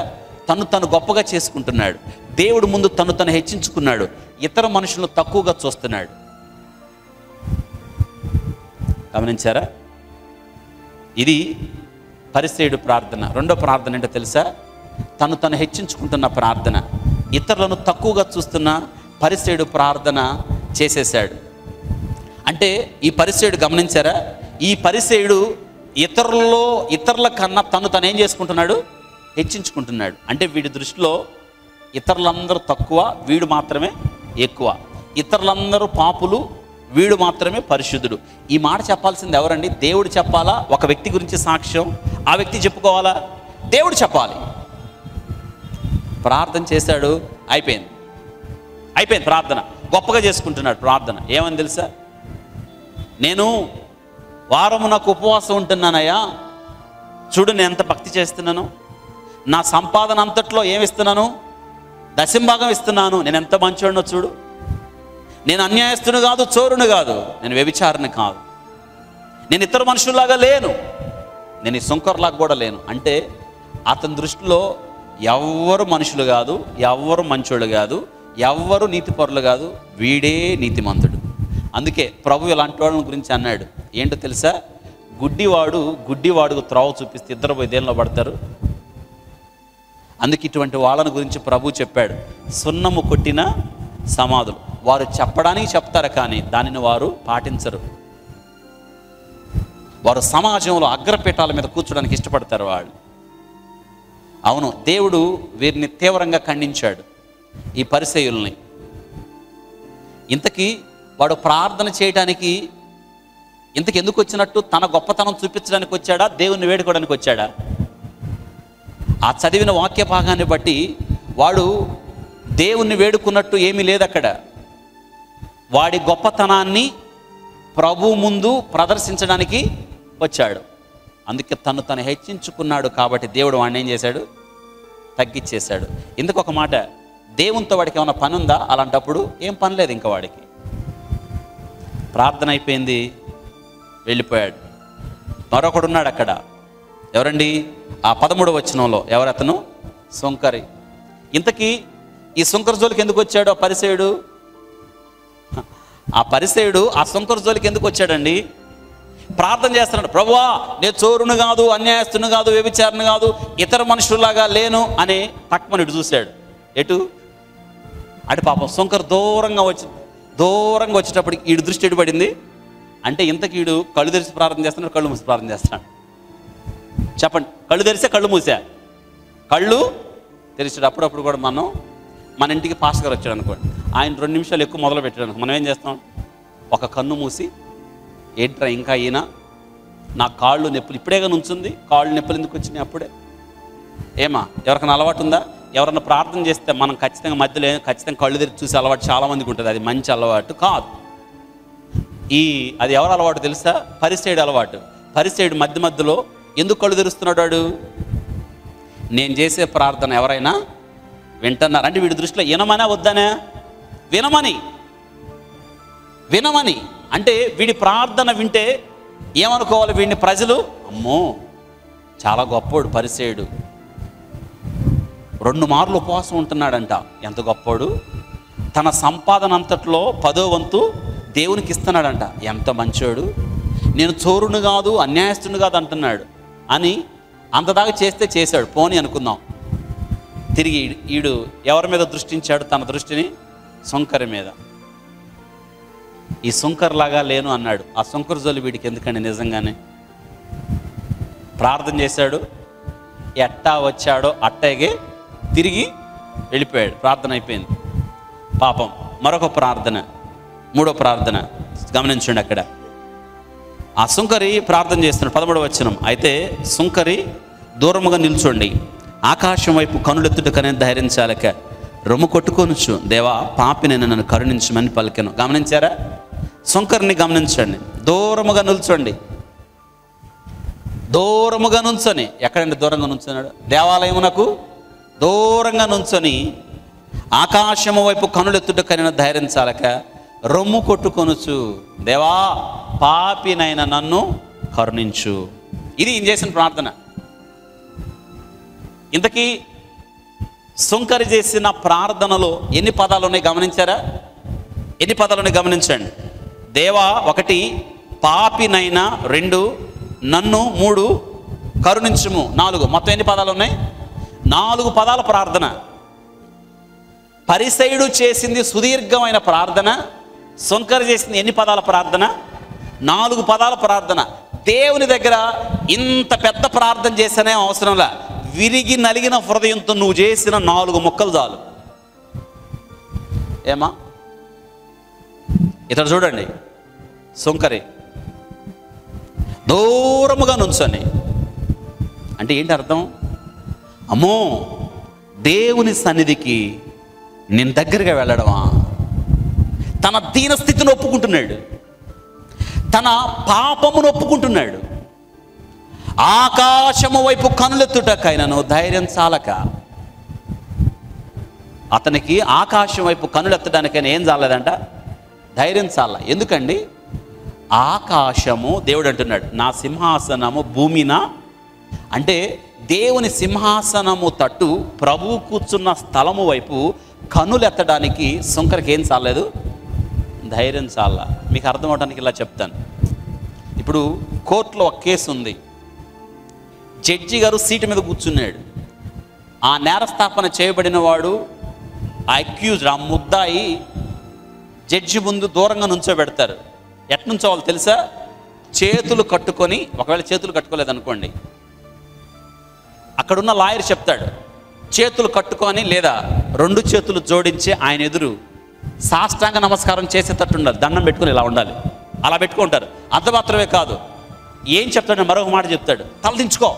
తను తను గొప్పగా చేసుకుంటున్నాడు. దేవుడు ముందు తను తను హెచ్చించుకున్నాడు, ఇతర మనుషులను తక్కువగా చూస్తున్నాడు. గమనించారా? ఇది పరిసేయుడు ప్రార్థన. రెండో ప్రార్థన ఏంటో తెలుసా? తను తను హెచ్చించుకుంటున్న ప్రార్థన. ఇతరులను తక్కువగా చూస్తున్న పరిసేయుడు ప్రార్థన చేసేసాడు. అంటే ఈ పరిసేయుడు గమనించారా? ఈ పరిసేయుడు ఇతరుల కన్నా తను తను ఏం చేసుకుంటున్నాడు? హెచ్చించుకుంటున్నాడు. అంటే వీడి దృష్టిలో ఇతరులందరూ తక్కువ, వీడు మాత్రమే ఎక్కువ. ఇతరులందరూ పాపులు, వీడు మాత్రమే పరిశుద్ధుడు. ఈ మాట చెప్పాల్సింది ఎవరండి? దేవుడు చెప్పాలా? ఒక వ్యక్తి గురించి సాక్ష్యం ఆ వ్యక్తి చెప్పుకోవాలా? దేవుడు చెప్పాలి. ప్రార్థన చేశాడు, అయిపోయింది ప్రార్థన. గొప్పగా చేసుకుంటున్నాడు ప్రార్థన. ఏమని తెలుసా? నేను వారము నాకు ఉపవాసం ఉంటున్నానయ్యా, చూడు నేను ఎంత భక్తి చేస్తున్నాను, నా సంపాదన అంతట్లో ఏమిస్తున్నాను? దశంభాగం ఇస్తున్నాను. నేను ఎంత మంచివాడినో చూడు, నేను అన్యాయస్తుని కాదు, చోరుని కాదు, నేను వ్యభిచారిని కాదు, నేను ఇతర మనుషుల్లాగా లేను, నేను ఈ సుంకర్లాగా కూడా లేను. అంటే అతని దృష్టిలో ఎవ్వరు మనుషులు కాదు, ఎవ్వరు మంచోళ్ళు కాదు, ఎవ్వరు నీతిపరులు కాదు, వీడే నీతిమంతుడు. అందుకే ప్రభు ఇలాంటి వాళ్ళని గురించి అన్నాడు. ఏంటో తెలుసా? గుడ్డివాడుకు త్రోవ చూపిస్తే ఇద్దరు పోయి దేనిలో పడతారు. అందుకే ఇటువంటి వాళ్ళని గురించి ప్రభు చెప్పాడు, సున్నము కొట్టిన సమాధులు. వారు చెప్పడానికి చెప్తారు, కానీ దానిని వారు పాటించరు. వారు సమాజంలో అగ్రపీఠాల మీద కూర్చోడానికి ఇష్టపడతారు వాళ్ళు. అవును, దేవుడు వీరిని తీవ్రంగా ఖండించాడు, ఈ పరిసయ్యుల్ని. ఇంతకీ వాడు ప్రార్థన చేయడానికి ఇంతకు ఎందుకు వచ్చినట్టు? తన గొప్పతనం చూపించడానికి వచ్చాడా? దేవుణ్ణి వేడుకోవడానికి వచ్చాడా? ఆ చదివిన వాక్య భాగాన్ని బట్టి వాడు దేవుణ్ణి వేడుకున్నట్టు ఏమీ లేదు అక్కడ. వాడి గొప్పతనాన్ని ప్రభు ముందు ప్రదర్శించడానికి వచ్చాడు. అందుకే తను హెచ్చించుకున్నాడు. కాబట్టి దేవుడు వాడిని ఏం చేశాడు? తగ్గించేశాడు. ఇందుకు ఒక మాట, దేవునితో వాడికి ఏమైనా పని ఉందా? అలాంటప్పుడు ఏం పని లేదు ఇంకా వాడికి. ప్రార్థన అయిపోయింది, వెళ్ళిపోయాడు. మరొకడు ఉన్నాడు అక్కడ. ఎవరండి? ఆ 13వ వచనంలో ఎవరతను? సుంకరి. ఇంతకీ ఈ సుంకర జోలికి ఎందుకు వచ్చాడు ఆ పరిసేయుడు? ఆ సుంకర జోలికి ఎందుకు వచ్చాడండి? ప్రార్థన చేస్తున్నాడు, ప్రభువా నేను చోరును కాదు, అన్యాయస్తుని కాదు, వ్యభిచారిని కాదు, ఇతర మనుషుల్లాగా లేను అని తక్కువని ఇటు చూశాడు. ఎటు? అటు పాపం సుంకరు దూరంగా వచ్చేటప్పటికి ఈడు దృష్టి ఎటు పడింది అంటే, ఇంతకీ ఈడు కళ్ళు తెరిచి ప్రార్థన చేస్తున్నాడు, కళ్ళు మూసి ప్రార్థన చేస్తున్నాడు. చెప్పండి, కళ్ళు తెరిసే కళ్ళు మూసా? కళ్ళు తెరిచాడు. అప్పుడప్పుడు కూడా మన ఇంటికి పాస్టర్ గారు వచ్చాడు అనుకోండి, ఆయన 2 నిమిషాలు ఎక్కువ మొదలు పెట్టాడు అనుకో, మనం ఏం చేస్తాం? ఒక కన్ను మూసి ఏంట్రా ఇంకా ఈయన, నా కాళ్ళు నొప్పులు ఇప్పుడేగా నుంచుంది, కాళ్ళు నొప్పులు ఎందుకు వచ్చినాయి అప్పుడే? ఏమా ఎవరికైనా అలవాటు ఉందా? ఎవరన్నా ప్రార్థన చేస్తే మనం ఖచ్చితంగా మధ్యలో ఖచ్చితంగా కళ్ళు తెరిచి చూసే అలవాటు చాలామందికి ఉంటుంది. అది మంచి అలవాటు కాదు. అది ఎవరు అలవాటు తెలుసా? పరిసయ్యుడు అలవాటు. పరిసయ్యుడు మధ్య మధ్యలో ఎందుకు కళ్ళు తెరుస్తున్నాడు? వాడు నేను చేసే ప్రార్థన ఎవరైనా వింటున్నారు అంటే వీడి దృష్టిలో వినమనా వద్దనే? వినమని అంటే వీడి ప్రార్థన వింటే ఏమనుకోవాలి? వీడిని ప్రజలు, అమ్మో చాలా గొప్పోడు పరిసయ్యుడు, 2 మార్లు ఉపవాసం ఉంటున్నాడంట, ఎంత గొప్పోడు, తన సంపాదన అంతట్లో 10వ వంతు దేవునికి ఇస్తున్నాడంట, ఎంత మంచోడు, నేను చోరును కాదు అన్యాయస్తుని కాదు అంటున్నాడు అని అంతదాకా చేశాడు. పోనీ అనుకుందాం. తిరిగి ఈడు ఎవరి మీద దృష్టించాడు? తన దృష్టిని సుంకరి మీద. ఈ సుంకర్లాగా లేను అన్నాడు. ఆ సుంకర జోలి వీడికి ఎందుకండి? నిజంగానే ప్రార్థన చేశాడు, ఎట్టా వచ్చాడో అట్టాగే తిరిగి వెళ్ళిపోయాడు. ప్రార్థన అయిపోయింది. పాపం. మరొక ప్రార్థన, 3వ ప్రార్థన గమనించండి. అక్కడ ఆ సుంకరి ప్రార్థన చేస్తున్నాడు. 13వ వచనం. అయితే సుంకరి దూరముగా నిల్చోండి, ఆకాశం వైపు కనులెత్తుటకనే ధైర్యం చాలక రొమ్ము కొట్టుకొనుచు, దేవా పాపిని నన్ను కరుణించమని పలికెను. గమనించారా? సుంకరిని గమనించండి. దూరముగా నిల్చోండి. దూరముగా నుంచొని, ఎక్కడండి దూరంగా నుంచున్నాడు? దేవాలయమునకు దూరంగా నుంచొని ఆకాశము వైపు కనులెత్తుటకనే ధైర్యం చాలక రొమ్ము కొట్టుకొనుచు, దేవా పాపినైన నన్ను కరుణించు. ఇది ఈయన చేసిన ప్రార్థన. ఇంతకీ సుంకరి చేసిన ప్రార్థనలో ఎన్ని పదాలు ఉన్నాయి గమనించారా? ఎన్ని పదాలు ఉన్నాయి గమనించండి. దేవా 1, పాపినైనా 2, నన్ను 3, కరుణించుము 4. మొత్తం ఎన్ని పదాలు ఉన్నాయి? 4 పదాల ప్రార్థన. పరిసయ్యుడు చేసింది సుదీర్ఘమైన ప్రార్థన. సుంకరి చేసింది ఎన్ని పదాల ప్రార్థన? 4 పదాల ప్రార్థన. దేవుని దగ్గర ఇంత పెద్ద ప్రార్థన చేస్తేనే అవసరంలా, విరిగి నలిగిన హృదయంతో నువ్వు చేసిన 4 ముక్కలు చాలు. ఏమా ఇతడు చూడండి, సుంకరి దూరముగా నుంచొని అంటే ఏంటి అర్థం? అమ్మో దేవుని సన్నిధికి నేను దగ్గరగా వెళ్ళడమా? తన దీనస్థితిని ఒప్పుకుంటున్నాడు, తన పాపమును ఒప్పుకుంటున్నాడు. ఆకాశము వైపు కనులెత్తుటకైనను ధైర్యం చాలక, అతనికి ఆకాశం వైపు కనులెత్తడానికైనా ఏం చాలదంట? ధైర్యం చాల. ఎందుకండి? ఆకాశము, దేవుడు అంటున్నాడు నా సింహాసనము భూమిన, అంటే దేవుని సింహాసనము తట్టు ప్రభువు కూర్చున్న స్థలము వైపు కనులెత్తడానికి సుంకరికి ఏం చాలలేదు? ధైర్యం చాల. మీకు అర్థం అవడానికి ఇలా చెప్తాను. ఇప్పుడు కోర్టులో ఒక కేసు ఉంది. జడ్జి గారు సీటు మీద కూర్చున్నాడు. ఆ నేరస్థాపన చేయబడిన వాడు, ఆ అక్యూజ్డ్, ఆ ముద్దాయి జడ్జి ముందు దూరంగా నుంచోబెడతారు. ఎట్నుంచోవాలో తెలుసా? చేతులు కట్టుకొని, ఒకవేళ చేతులు కట్టుకోలేదనుకోండి, అక్కడున్న లాయర్ చెప్తాడు చేతులు కట్టుకొని లేదా 2 చేతులు జోడించి ఆయన ఎదురు సాష్టాంగ నమస్కారం చేసేటట్టు ఉండాలి. దండం పెట్టుకుని ఇలా ఉండాలి. అలా పెట్టుకుంటారు. అంత మాత్రమే కాదు, ఏం చెప్తాడు? మరొక మాట చెప్తాడు, తలదించుకో.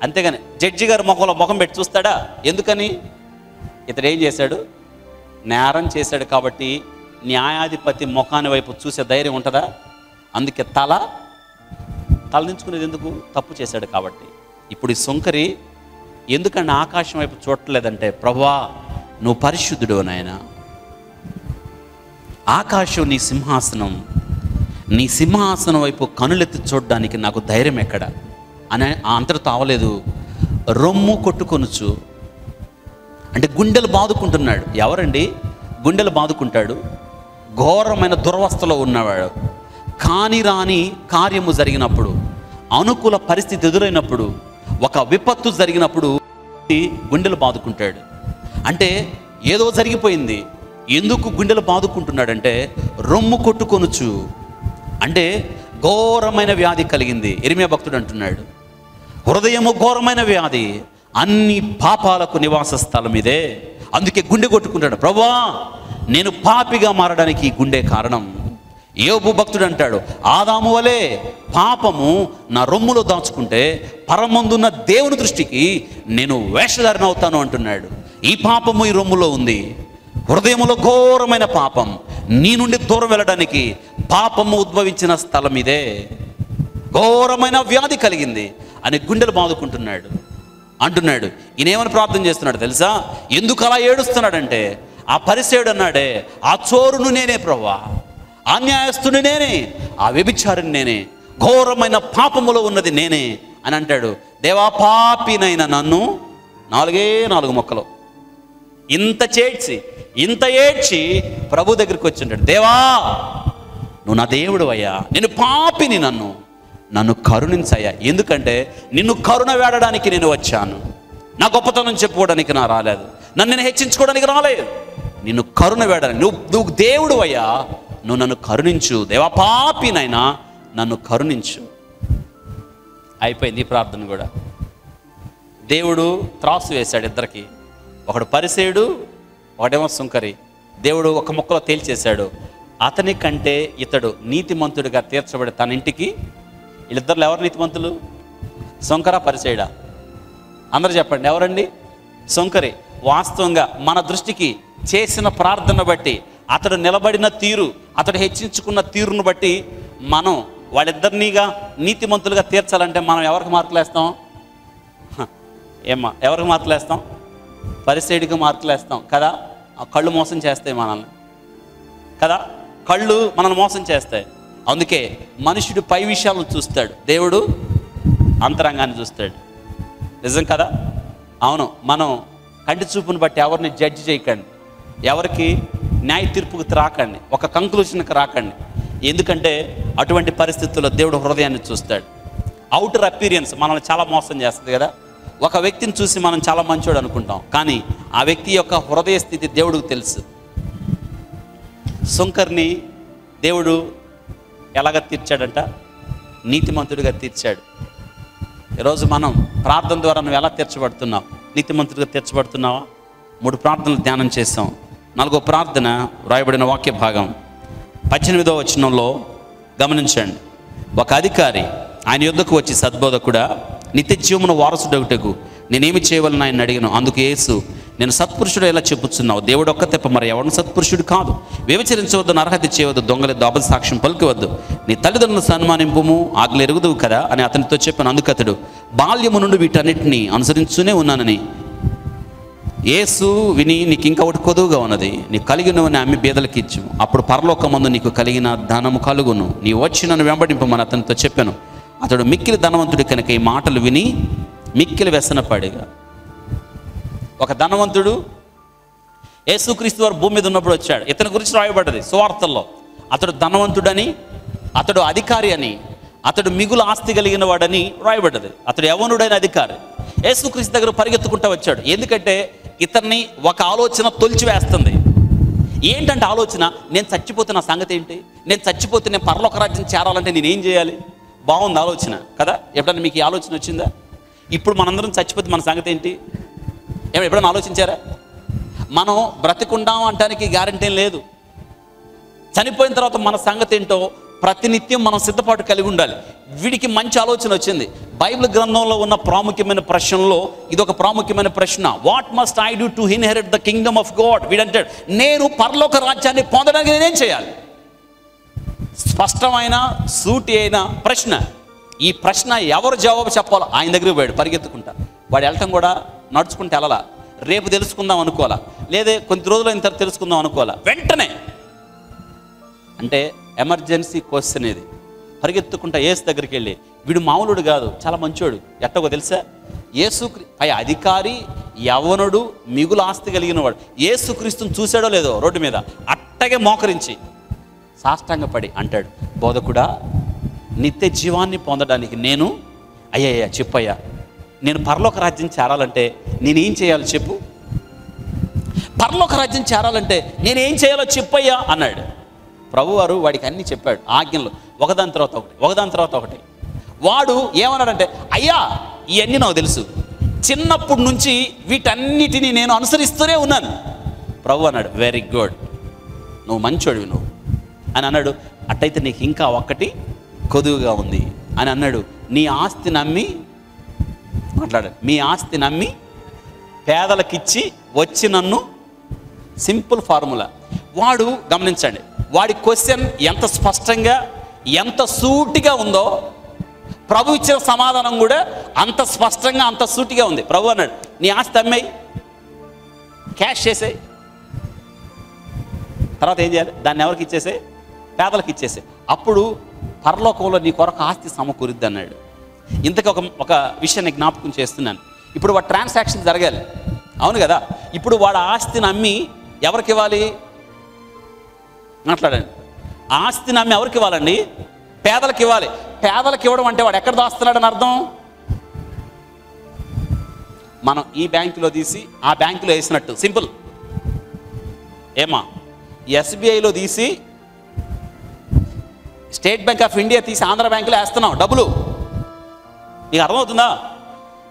అంతేగాని జడ్జి గారు ముఖం పెట్టి చూస్తాడా? ఎందుకని? ఇతడు ఏం చేశాడు? నేరం చేశాడు కాబట్టి న్యాయాధిపతి ముఖాన్ని వైపు చూసే ధైర్యం ఉంటుందా? అందుకే తలదించుకునేది ఎందుకు? తప్పు చేశాడు కాబట్టి. ఇప్పుడు ఈ సుంకరి ఎందుకంటే ఆకాశం వైపు చూడలేదంటే, ప్రభువా నువ్వు పరిశుద్ధుడు నాయన, ఆకాశం నీ సింహాసనం, నీ సింహాసనం వైపు కనులెత్తి చూడడానికి నాకు ధైర్యం ఎక్కడ అని అంతటితో అవలేదు. రొమ్ము కొట్టుకొనుచు అంటే గుండెలు బాదుకుంటున్నాడు. ఎవరండి గుండెలు బాదుకుంటాడు? ఘోరమైన దురవస్థలో ఉన్నవాడు. కాని రాని కార్యము జరిగినప్పుడు, అనుకూల పరిస్థితి ఎదురైనప్పుడు, ఒక విపత్తు జరిగినప్పుడు గుండెలు బాదుకుంటాడు. అంటే ఏదో జరిగిపోయింది. ఎందుకు గుండెలు బాదుకుంటున్నాడంటే, రొమ్ము కొట్టుకొనుచు అంటే ఘోరమైన వ్యాధి కలిగింది. ఇర్మియా భక్తుడు అంటున్నాడు, హృదయము ఘోరమైన వ్యాధి, అన్ని పాపాలకు నివాస స్థలం ఇదే. అందుకే గుండె కొట్టుకుంటాడు, ప్రభువా నేను పాపిగా మారడానికి ఈ గుండె కారణం. యోబు భక్తుడు అంటాడు, ఆదాము వలె పాపము నా రొమ్ములో దాచుకుంటే పరమందున్న దేవుని దృష్టికి నేను వేషధారణ అవుతాను అంటున్నాడు. ఈ పాపము ఈ రొమ్ములో ఉంది, హృదయములో ఘోరమైన పాపం, నీ నుండి దూరం వెళ్ళడానికి పాపము ఉద్భవించిన స్థలం ఇదే, ఘోరమైన వ్యాధి కలిగింది అని గుండెలు బాదుకుంటున్నాడు అంటున్నాడు. ఈయనేమని ప్రార్థన చేస్తున్నాడు తెలుసా? ఎందుకు అలా ఏడుస్తున్నాడంటే, ఆ పరిసేయుడు అన్నాడే, ఆ చోరును నేనే ప్రభువా, ఆ న్యాయస్తుని నేనే, ఆ వ్యభిచారిని నేనే, ఘోరమైన పాపములో ఉన్నది నేనే అని అంటాడు. దేవా పాపినైన నన్ను 4 మొక్కలు ఇంత ఏడ్చి ప్రభు దగ్గరికి వచ్చి ఉంటాడు. దేవా నువ్వు నా దేవుడు అయ్యా, నేను పాపిని, నన్ను కరుణించయ్యా. ఎందుకంటే నిన్ను కరుణ వేడడానికి నేను వచ్చాను, నా గొప్పతనం చెప్పుకోవడానికి నా రాలేదు, నన్ను నేను హెచ్చించుకోవడానికి రాలేదు, నిన్ను కరుణ వేడడానికి. నువ్వు దేవుడు అయ్యా, నువ్వు నన్ను కరుణించు, దేవా పాపినైనా నన్ను కరుణించు. అయిపోయింది ఈ ప్రార్థన కూడా. దేవుడు త్రాసు వేశాడు ఇద్దరికి, ఒకడు పరిసేయుడు, ఒకడేమో సుంకరి. దేవుడు ఒక ముక్కలో తేల్చేశాడు, అతని కంటే ఇతడు నీతిమంతుడిగా తీర్చబడి తన ఇంటికి. వీళ్ళిద్దరు ఎవరు నీతిమంతులు? సుంకరా పరిసేయుడా? అందరూ చెప్పండి, ఎవరండి? సుంకరి. వాస్తవంగా మన దృష్టికి చేసిన ప్రార్థన బట్టి, అతడు నిలబడిన తీరు, అతడు హెచ్చించుకున్న తీరును బట్టి మనం వాళ్ళిద్దరినీగా నీతిమంతులుగా తీర్చాలంటే మనం ఎవరికి మార్కులు వేస్తాం? ఎవరికి మార్కులు వేస్తాం? పరిసేయుడికి మార్కులు వేస్తాం కదా. ఆ కళ్ళు మోసం చేస్తాయి మనల్ని కదా, కళ్ళు మనల్ని మోసం చేస్తాయి. అందుకే మనుషుడు పై విషయాలను చూస్తాడు, దేవుడు అంతరంగాన్ని చూస్తాడు. నిజం కదా? అవును. మనం కంటి చూపును బట్టి ఎవరిని జడ్జి చేయకండి, ఎవరికి న్యాయ తీర్పుకు రాకండి, ఒక కంక్లూషన్కి రాకండి. ఎందుకంటే అటువంటి పరిస్థితుల్లో దేవుడు హృదయాన్ని చూస్తాడు. అవుటర్ అపీరియన్స్ మనల్ని చాలా మోసం చేస్తుంది కదా. ఒక వ్యక్తిని చూసి మనం చాలా మంచోడు అనుకుంటాం, కానీ ఆ వ్యక్తి యొక్క హృదయ స్థితి దేవుడికి తెలుసు. సుంకర్ని దేవుడు ఎలాగ తీర్చాడంట? నీతిమంతుడిగా తీర్చాడు. ఈరోజు మనం ప్రార్థన ద్వారా నువ్వు ఎలా తీర్చబడుతున్నావు? నీతిమంతుడిగా తీర్చబడుతున్నావా? 3 ప్రార్థనలు ధ్యానం చేసాం. 4వ ప్రార్థన వ్రాయబడిన వాక్య భాగం 18వ వచనంలో గమనించండి. ఒక అధికారి ఆయన యొద్దకు వచ్చి, సద్బోధకుడా, నిత్య జీవమును వారసుడొకటకు నేనేమి చేయవలని ఆయన అడిగాను. అందుకు యేసు, నేను సత్పురుషుడు ఎలా చెప్పుచున్నావు? దేవుడు ఒక్క తెప్ప మరి ఎవరు సత్పురుషుడు కాదు. వ్యభిచరించవద్దు, నరహత్య చేయవద్దు, దొంగలెద్దు, అబద్ధ సాక్ష్యం పలుకవద్దు, నీ తల్లిదండ్రులను సన్మానింపుము, ఆజ్ఞలు ఎరుగుదువు కదా అని అతనితో చెప్పాను. అందుకు అతడు, బాల్యము నుండి వీటన్నిటిని అనుసరించునే ఉన్నానని. యేసు విని, నీకు ఇంకా ఒకటి కొదువుగా ఉన్నది, నీ కలిగినవని అమ్మి బీదలకు ఇచ్చు, అప్పుడు పరలోకమందు నీకు కలిగిన ధనము కలుగును, నీ వచ్చి నన్ను వెంబడింపమని అతనితో చెప్పాను. అతడు మిక్కిలి ధనవంతుడి కనుక ఈ మాటలు విని మిక్కిలి వ్యసనపడిగా. ఒక ధనవంతుడు యేసుక్రీస్తు వారు భూమి మీద ఉన్నప్పుడు వచ్చాడు. ఇతని గురించి రాయబడ్డది సువార్తల్లో. అతడు ధనవంతుడని, అతడు అధికారి అని, అతడు మిగులు ఆస్తి కలిగిన వాడని రాయబడ్డది. అతడు యవ్వనుడైన అధికారి. యేసుక్రీస్తు దగ్గర పరిగెత్తుకుంటూ వచ్చాడు. ఎందుకంటే ఇతన్ని ఒక ఆలోచన తొలిచివేస్తుంది. ఏంటంటే ఆలోచన, నేను చచ్చిపోతే నా సంగతి ఏంటి? నేను చచ్చిపోతే నేను పరలోక రాజ్యం చేరాలంటే నేనేం చేయాలి? బాగుంది ఆలోచన కదా. ఎప్పుడన్నా మీకు ఈ ఆలోచన వచ్చిందా? ఇప్పుడు మనందరం చచ్చిపోతే మన సంగతి ఏంటి? ఎప్పుడన్నా ఆలోచించారా? మనం బ్రతికుండాం అంటానికి గ్యారంటీ లేదు. చనిపోయిన తర్వాత మన సంగతి ఏంటో ప్రతినిత్యం మనం సిద్ధపాటు కలిగి ఉండాలి. వీడికి మంచి ఆలోచన వచ్చింది. బైబిల్ గ్రంథంలో ఉన్న ప్రాముఖ్యమైన ప్రశ్నలో ఇదొక ప్రాముఖ్యమైన ప్రశ్న. What must I do to inherit the kingdom of God? వీడంటాడు, నేను పరలోక రాజ్యాన్ని పొందడానికి నేనేం చేయాలి? స్పష్టమైన సూటి అయిన ప్రశ్న. ఈ ప్రశ్న ఎవరు జవాబు చెప్పాలో ఆయన దగ్గరికి పోయాడు పరిగెత్తుకుంటా. వాడు వెళ్ళటం కూడా నడుచుకుంటే వెళ్ళాలా, రేపు తెలుసుకుందాం అనుకోవాలా, లేదా కొద్ది రోజులు అయిన తర్వాత తెలుసుకుందాం అనుకోవాలా. వెంటనే అంటే ఎమర్జెన్సీ క్వశ్చన్ ఇది. పరిగెత్తుకుంటా యేసు దగ్గరికి వెళ్ళి, వీడు మామూలుడు కాదు, చాలా మంచోడు. ఎట్టగో తెలుసా? పై అధికారి, యవ్వనుడు, మిగులు ఆస్తి కలిగిన వాడు. యేసుక్రీస్తుని చూశాడో లేదో రోడ్డు మీద, అట్టగే మోకరించి సాష్టాంగపడి అంటాడు, బోధకుడా, నిత్య జీవాన్ని పొందడానికి నేను అయ్యయ్యా చెప్పయ్యా, నేను పరలోక రాజ్యం చేరాలంటే నేనేం చేయాలో చెప్పు, పరలోక రాజ్యం చేరాలంటే నేనేం చేయాలో చెప్పయ్యా అన్నాడు. ప్రభువారు వాడికి అన్నీ చెప్పాడు, ఆజ్ఞలు ఒకదాని తర్వాత ఒకటి. వాడు ఏమన్నాడంటే, అయ్యా ఇవన్నీ నాకు తెలుసు, చిన్నప్పటి నుంచి వీటన్నిటినీ నేను అనుసరిస్తూనే ఉన్నాను. ప్రభు అన్నాడు, వెరీ గుడ్, నువ్వు మంచోడివి, అని అన్నాడు. అట్టయితే నీకు ఇంకా ఒక్కటి కొదువుగా ఉంది అని అన్నాడు. నీ ఆస్తి నమ్మి మాట్లాడాడు. మీ ఆస్తి నమ్మి పేదలకిచ్చి వచ్చి నన్ను. Simple formula. వాడు గమనించండి, వాడి క్వశ్చన్ ఎంత స్పష్టంగా ఎంత సూటిగా ఉందో ప్రభు ఇచ్చిన సమాధానం కూడా అంత స్పష్టంగా అంత సూటిగా ఉంది. ప్రభు అన్నాడు, నీ ఆస్తి అమ్మేయి, క్యాష్ చేసేయి. తర్వాత ఏం చేయాలి? దాన్ని ఎవరికి ఇచ్చేసే? పేదలకు ఇచ్చేసే. అప్పుడు పరలోకంలో నీ కొరకు ఆస్తి సమకూరుద్ది అన్నాడు. ఇంతకు ఒక విషయాన్ని జ్ఞాపకం చేస్తున్నాను. ఇప్పుడు వాడు ట్రాన్సాక్షన్ జరగాలి, అవును కదా? ఇప్పుడు వాడు ఆస్తిని అమ్మి ఎవరికి ఇవ్వాలి? మాట్లాడండి. ఆస్తిని అమ్మి ఎవరికి ఇవ్వాలండి? పేదలకు ఇవ్వాలి. పేదలకు ఇవ్వడం అంటే వాడు ఎక్కడ దాస్తున్నాడని అర్థం. మనం ఈ బ్యాంకులో తీసి ఆ బ్యాంకులో వేసినట్టు సింపుల్. ఏమా, ఎస్బీఐలో తీసి స్టేట్ బ్యాంక్ ఆఫ్ ఇండియా తీసి ఆంధ్ర బ్యాంకులో వేస్తున్నాం డబ్బులు. మీకు అర్థమవుతుందా?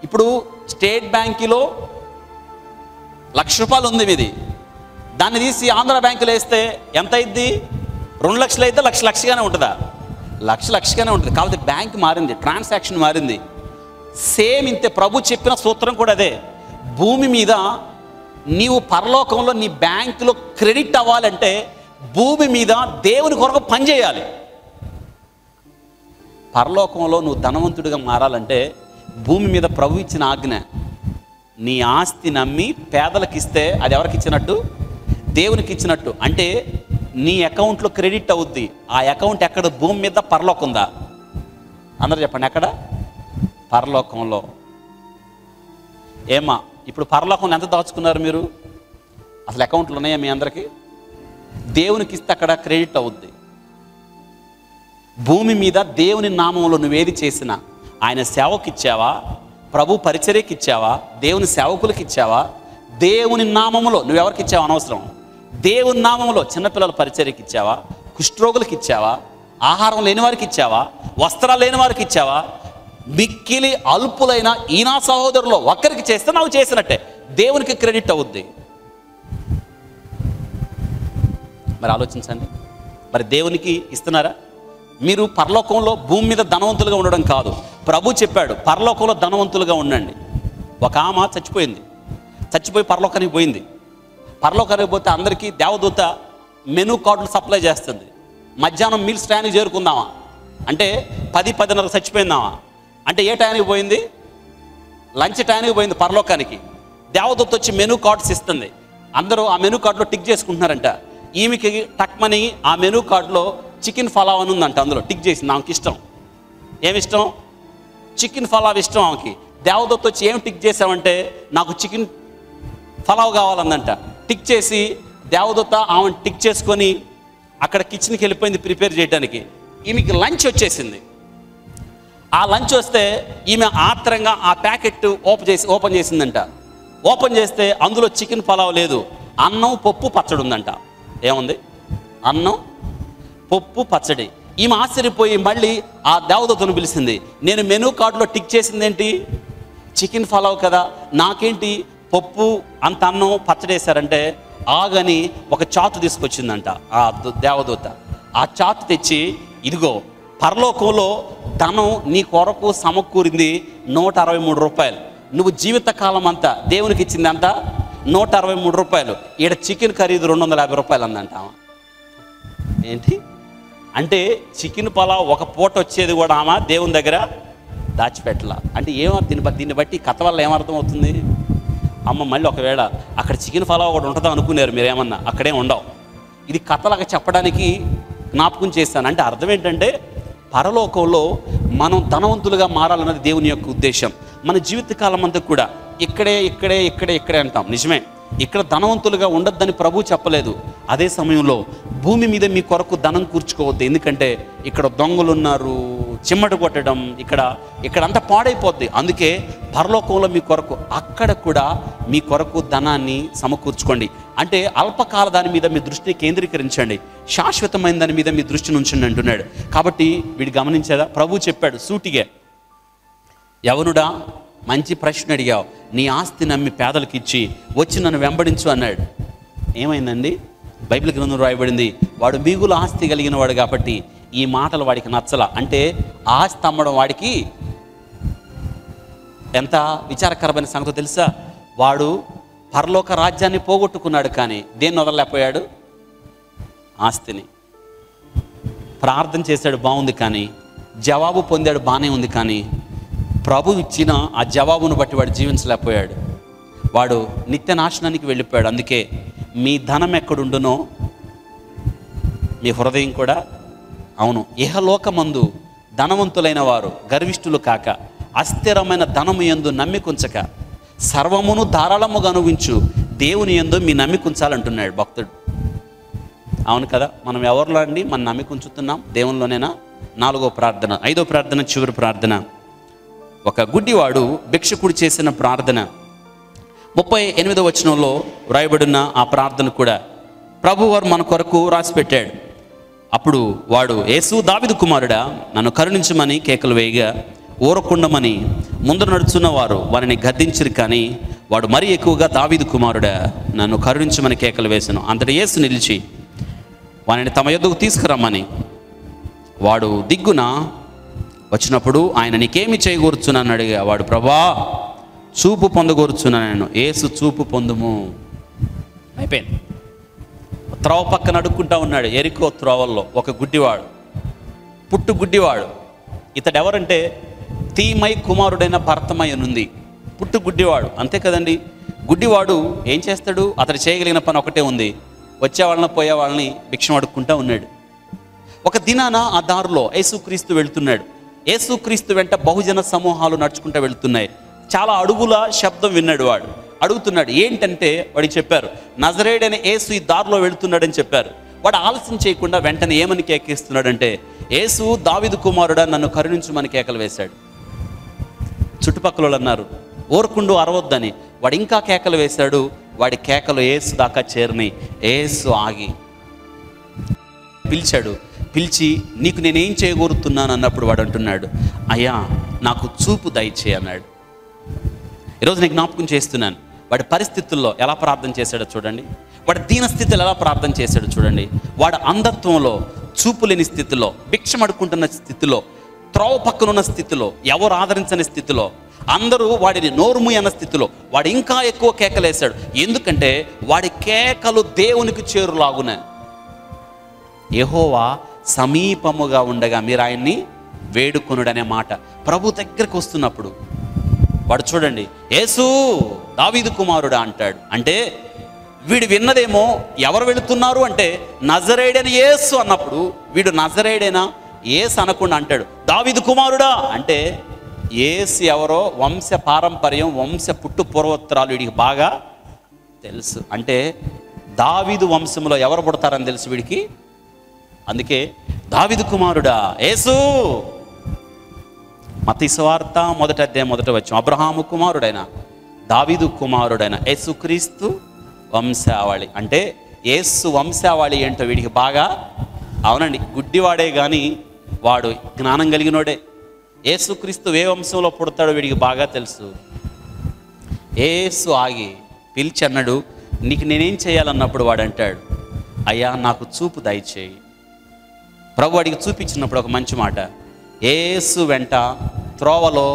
ఇప్పుడు స్టేట్ బ్యాంకులో ₹1,00,000 ఉంది మీది, దాన్ని తీసి ఆంధ్ర బ్యాంకులో వేస్తే ఎంత అయింది? 2 లక్షలు అయితే లక్షగానే ఉంటుందా? లక్షగానే ఉంటుంది. కాబట్టి బ్యాంక్ మారింది, ట్రాన్సాక్షన్ మారింది. సేమ్ ఇంతే ప్రభు చెప్పిన సూత్రం కూడా అదే. భూమి మీద నీవు పరలోకంలో నీ బ్యాంకులో క్రెడిట్ అవ్వాలంటే భూమి మీద దేవుని కొరకు పనిచేయాలి. పరలోకంలో నువ్వు ధనవంతుడిగా మారాలంటే భూమి మీద ప్రభు ఇచ్చిన ఆజ్ఞ, నీ ఆస్తి నమ్మి పేదలకు ఇస్తే అది ఎవరికి ఇచ్చినట్టు? దేవునికి ఇచ్చినట్టు. అంటే నీ అకౌంట్లో క్రెడిట్ అవుద్ది. ఆ అకౌంట్ ఎక్కడ? భూమి మీద, పరలోకం ఉందా? అందరూ చెప్పండి, ఎక్కడ? పరలోకంలో. ఏమా, ఇప్పుడు పరలోకంలో ఎంత దాచుకున్నారు మీరు? అసలు అకౌంట్లు ఉన్నాయా మీ అందరికీ? దేవునికి ఇస్తే అక్కడ క్రెడిట్ అవుద్ది. భూమి మీద దేవుని నామంలో నువ్వేది చేసినా, ఆయన సేవకు ఇచ్చావా, ప్రభు పరిచర్యకి ఇచ్చావా, దేవుని సేవకులకి ఇచ్చావా, దేవుని నామములో నువ్వెవరికి ఇచ్చావా అనవసరం, దేవుని నామంలో చిన్నపిల్లల పరిచర్యకి ఇచ్చావా, కుష్ఠరోగులకి ఇచ్చావా, ఆహారం లేని వారికి ఇచ్చావా, వస్త్రాలు లేని వారికి ఇచ్చావా, మిక్కిలి అల్పులైన ఈనా సహోదరులో ఒక్కరికి చేస్తే నువ్వు చేసినట్టే, దేవునికి క్రెడిట్ అవుద్ది. మరి ఆలోచించండి, మరి దేవునికి ఇస్తున్నారా? మీరు పరలోకంలో భూమి మీద ధనవంతులుగా ఉండడం కాదు, ప్రభు చెప్పాడు పరలోకంలో ధనవంతులుగా ఉండండి. ఒక ఆమె చచ్చిపోయి పరలోకానికి పోయింది. పరలోకానికి పోతే అందరికీ దేవదూత మెనూ కార్డులు సప్లై చేస్తుంది. మధ్యాహ్నం మీల్స్ టైంకి చేరుకుందామా అంటే 10-10:30 చచ్చిపోయిందామా అంటే ఏ టైంకి పోయింది? లంచ్ టైంకి పోయింది పరలోకానికి. దేవదూత వచ్చి మెనూ కార్డ్స్ ఇస్తుంది. అందరూ ఆ మెనూ కార్డులో టిక్ చేసుకుంటున్నారంట. ఈమెకి టక్మని ఆ మెనూ కార్డులో చికెన్ ఫలావ్ అని ఉందంట. అందులో టిక్ చేసింది. ఆమెకి ఇష్టం. ఏమిష్టం? చికెన్ ఫలావ్ ఇష్టం ఆమెకి. దేవదూత వచ్చి ఏం టిక్ చేసామంటే నాకు చికెన్ ఫలావ్ కావాలందంట. టిక్ చేసి దేవదూత ఆమెను టిక్ చేసుకొని అక్కడ కిచెన్కి వెళ్ళిపోయింది ప్రిపేర్ చేయడానికి. ఈమెకి లంచ్ వచ్చేసింది. ఆ లంచ్ వస్తే ఈమె ఆత్రంగా ఆ ప్యాకెట్ ఓపెన్ చేసిందంట. ఓపెన్ చేస్తే అందులో చికెన్ పలావ్ లేదు, అన్నం పప్పు పచ్చడి ఉందంట. ఏముంది? అన్నం పప్పు పచ్చడి. ఈమె ఆశ్చర్యపోయి మళ్ళీ ఆ దేవదూతను పిలిచింది. నేను మెనూ కార్డులో టిక్ చేసింది ఏంటి? చికెన్ పలావ్ కదా, నాకేంటి పప్పు అంత అన్నం పచ్చడి వేశారంటే ఆగని ఒక చాతు తీసుకొచ్చిందంట ఆ దేవదూత. ఆ చాతు తెచ్చి, ఇదిగో పరలోకంలో ధనం నీ కొరకు సమకూరింది ₹163. నువ్వు జీవితకాలం అంతా దేవునికి ఇచ్చింది అంతా ₹163. ఈడ చికెన్ ఖరీదు ₹250 అందంట. ఏంటి అంటే చికెన్ పలావ్ ఒక పూట వచ్చేది కూడా ఆమె దేవుని దగ్గర దాచిపెట్టలా. అంటే దీన్ని బట్టి కథ వల్ల ఏమర్థం అవుతుంది? అమ్మ మళ్ళీ ఒకవేళ అక్కడ చికెన్ పలావ్ ఒకటి ఉంటుందా అనుకున్నారు మీరేమన్నా, అక్కడే ఉండవు. ఇది కథలాగా చెప్పడానికి జ్ఞాపకం చేస్తాను. అంటే అర్థం ఏంటంటే పరలోకంలో మనం ధనవంతులుగా మారాలన్నది దేవుని యొక్క ఉద్దేశం. మన జీవితకాలం అంతా కూడా ఇక్కడే అంటాం, నిజమే. ఇక్కడ ధనవంతులుగా ఉండొద్దని ప్రభు చెప్పలేదు. అదే సమయంలో భూమి మీద మీ కొరకు ధనం కూర్చుకోవద్దు. ఎందుకంటే ఇక్కడ దొంగలు ఉన్నారు, చిమ్మట కొట్టడం, ఇక్కడంతా పాడైపోద్ది. అందుకే పరలోకంలో మీ కొరకు అక్కడ కూడా మీ కొరకు ధనాన్ని సమకూర్చుకోండి. అంటే అల్పకాల దాని మీద మీ దృష్టిని కేంద్రీకరించండి, శాశ్వతమైన దాని మీద మీ దృష్టిని ఉంచండి అంటున్నాడు. కాబట్టి వీడు గమనించేదా? ప్రభు చెప్పాడు సూటిగా, యవనుడా మంచి ప్రశ్న అడిగావు, నీ ఆస్తి నమ్మి పేదలకు ఇచ్చి వచ్చి నన్ను వెంబడించు అన్నాడు. ఏమైందండి? బైబిల్ గ్రంథంలో రాయబడింది, వాడు మిగులు ఆస్తి కలిగిన వాడు కాబట్టి ఈ మాటలు వాడికి నచ్చల. అంటే ఆస్తి అమ్మడం వాడికి ఎంత విచారకరమైన సంగతి తెలుసా? వాడు పరలోక రాజ్యాన్ని పోగొట్టుకున్నాడు, కానీ దేన్ని వదలలేకపోయాడు? ఆస్తిని. ప్రార్థన చేశాడు, బాగుంది, కానీ జవాబు పొందాడు, బాగానే ఉంది, కానీ ప్రభు ఇచ్చిన ఆ జవాబును బట్టి వాడు జీవించలేకపోయాడు. వాడు నిత్య నాశనానికి వెళ్ళిపోయాడు. అందుకే మీ ధనం ఎక్కడుండునో మీ హృదయం కూడా. అవును, ఇహలోకమందు ధనవంతులైన వారు గర్విష్ఠులు కాక అస్థిరమైన ధనము యందు నమ్మికుంచక సర్వమును ధారాళముగా అనుభవించు దేవుని యందు మీ నమ్మికుంచాలంటున్నాడు భక్తుడు. అవును కదా, మనం ఎవరిలో అండి మనం నమ్మికుంచుతున్నాం? దేవునిలోనేనా? 4వ ప్రార్థన. 5వ ప్రార్థన, చివరి ప్రార్థన. ఒక గుడ్డివాడు భిక్షకుడు చేసిన ప్రార్థన 38వ వచనంలో వ్రాయబడిన ఆ ప్రార్థన కూడా ప్రభువారు మన కొరకు రాసిపెట్టాడు. అప్పుడు వాడు, యేసు దావీదు కుమారుడా, నన్ను కరుణించమని కేకలు వేయగా ఊరకుండమని ముందు నడుచున్న వారు వారిని గద్దించిరు, కానీ వాడు మరీ ఎక్కువగా, దావీదు కుమారుడా, నన్ను కరుణించమని కేకలు వేశాను. అంతటి యేసు నిలిచి వారిని తమ యొద్దకు తీసుకురమ్మని వాడు దిగ్గున వచ్చినప్పుడు ఆయన, నీకేమి చేయగూర్చున్నాను అడిగా. వాడు, ప్రభా, చూపు పొందగూర్చున్నాను నేను. యేసు, చూపు పొందుము. అయిపోయింది. త్రోవ పక్కన అడుక్కుంటా ఉన్నాడు ఎరికో త్రోవల్లో ఒక గుడ్డివాడు, పుట్టు గుడ్డివాడు. ఇతడు ఎవరంటే తీమై కుమారుడైన భర్తమై అనుంది. పుట్టు గుడ్డివాడు, అంతే కదండి. గుడ్డివాడు ఏం చేస్తాడు? అతడు చేయగలిగిన పని ఒకటే ఉంది, వచ్చే వాళ్ళని పోయే వాళ్ళని భిక్షం అడుక్కుంటా ఉన్నాడు. ఒక దినాన ఆ దారిలో యేసుక్రీస్తు వెళ్తున్నాడు. యేసుక్రీస్తు వెంట బహుజన సమూహాలు నడుచుకుంటూ వెళ్తున్నాయి. చాలా అడుగుల శబ్దం విన్నాడు. వాడు అడుగుతున్నాడు. ఏంటంటే వాడికి చెప్పారు, నజరేయుడైన యేసు ఈ దారిలో వెళుతున్నాడని చెప్పారు. వాడు ఆలస్యం చేయకుండా వెంటనే ఏమని కేకేస్తున్నాడంటే, యేసు దావీదు కుమారుడా, నన్ను కరుణించమని కేకలు వేశాడు. చుట్టుపక్కల వాళ్ళు అన్నారు, ఊరకుండు, అరవద్దని. వాడు ఇంకా కేకలు వేశాడు. వాడి కేకలు యేసు దాకా చేరినాయి. యేసు ఆగి పిలిచాడు. పిలిచి, నీకు నేనేం చేయగోరుతున్నాను అన్నప్పుడు వాడు అంటున్నాడు, అయ్యా, నాకు చూపు దయచేయి అన్నాడు. ఈరోజు నేను జ్ఞాపకం చేస్తున్నాను, వాడి పరిస్థితుల్లో ఎలా ప్రార్థన చేశాడో చూడండి. వాడి దీనస్థితిలో ఎలా ప్రార్థన చేశాడో చూడండి. వాడు అంధత్వంలో, చూపు లేని స్థితిలో, భిక్షం అడుక్కుంటున్న స్థితిలో, త్రోవ పక్కనున్న స్థితిలో, ఎవరు ఆదరించని స్థితిలో, అందరూ వాడిని నోరుము అన్న స్థితిలో వాడు ఇంకా ఎక్కువ కేకలేశాడు. ఎందుకంటే వాడి కేకలు దేవునికి చేరులాగున. యెహోవా సమీపముగా ఉండగా మీరు ఆయన్ని వేడుకొనుడనే మాట ప్రభు దగ్గరికి వస్తున్నప్పుడు వాడు చూడండి, యేసు దావీదు కుమారుడా అంటాడు. అంటే వీడు విన్నదేమో ఎవరు వెళుతున్నారు అంటే నజరేయుడైన యేసు అన్నప్పుడు, వీడు నజరేయుడైన యేసు అనకుండా అంటాడు, దావీదు కుమారుడా అంటే యేసు ఎవరో వంశ పారంపర్యం, వంశ పుట్టు పూర్వోత్తరాలు వీడికి బాగా తెలుసు. అంటే దావీదు వంశంలో ఎవరు పుడతారని తెలుసు వీడికి. అందుకే దావీదు కుమారుడా యేసు. మత్తయి సువార్త 1వ అధ్యాయం 1వ వచనం, అబ్రహాము కుమారుడైన దావీదు కుమారుడైన యేసుక్రీస్తు వంశావళి. అంటే యేసు వంశావళి ఏంటో వీడికి బాగా. అవునండి, గుడ్డివాడే కానీ వాడు జ్ఞానం కలిగినోడే. యేసుక్రీస్తు ఏ వంశంలో పుడతాడో వీడికి బాగా తెలుసు. యేసు ఆగి పిలిచి అన్నాడు, నీకు నేనేం చేయాలన్నప్పుడు వాడు అంటాడు, అయ్యా, నాకు చూపు దయచేయి. ప్రభు వాడికి చూపించినప్పుడు ఒక మంచి మాట, యేసు వెంట త్రోవలో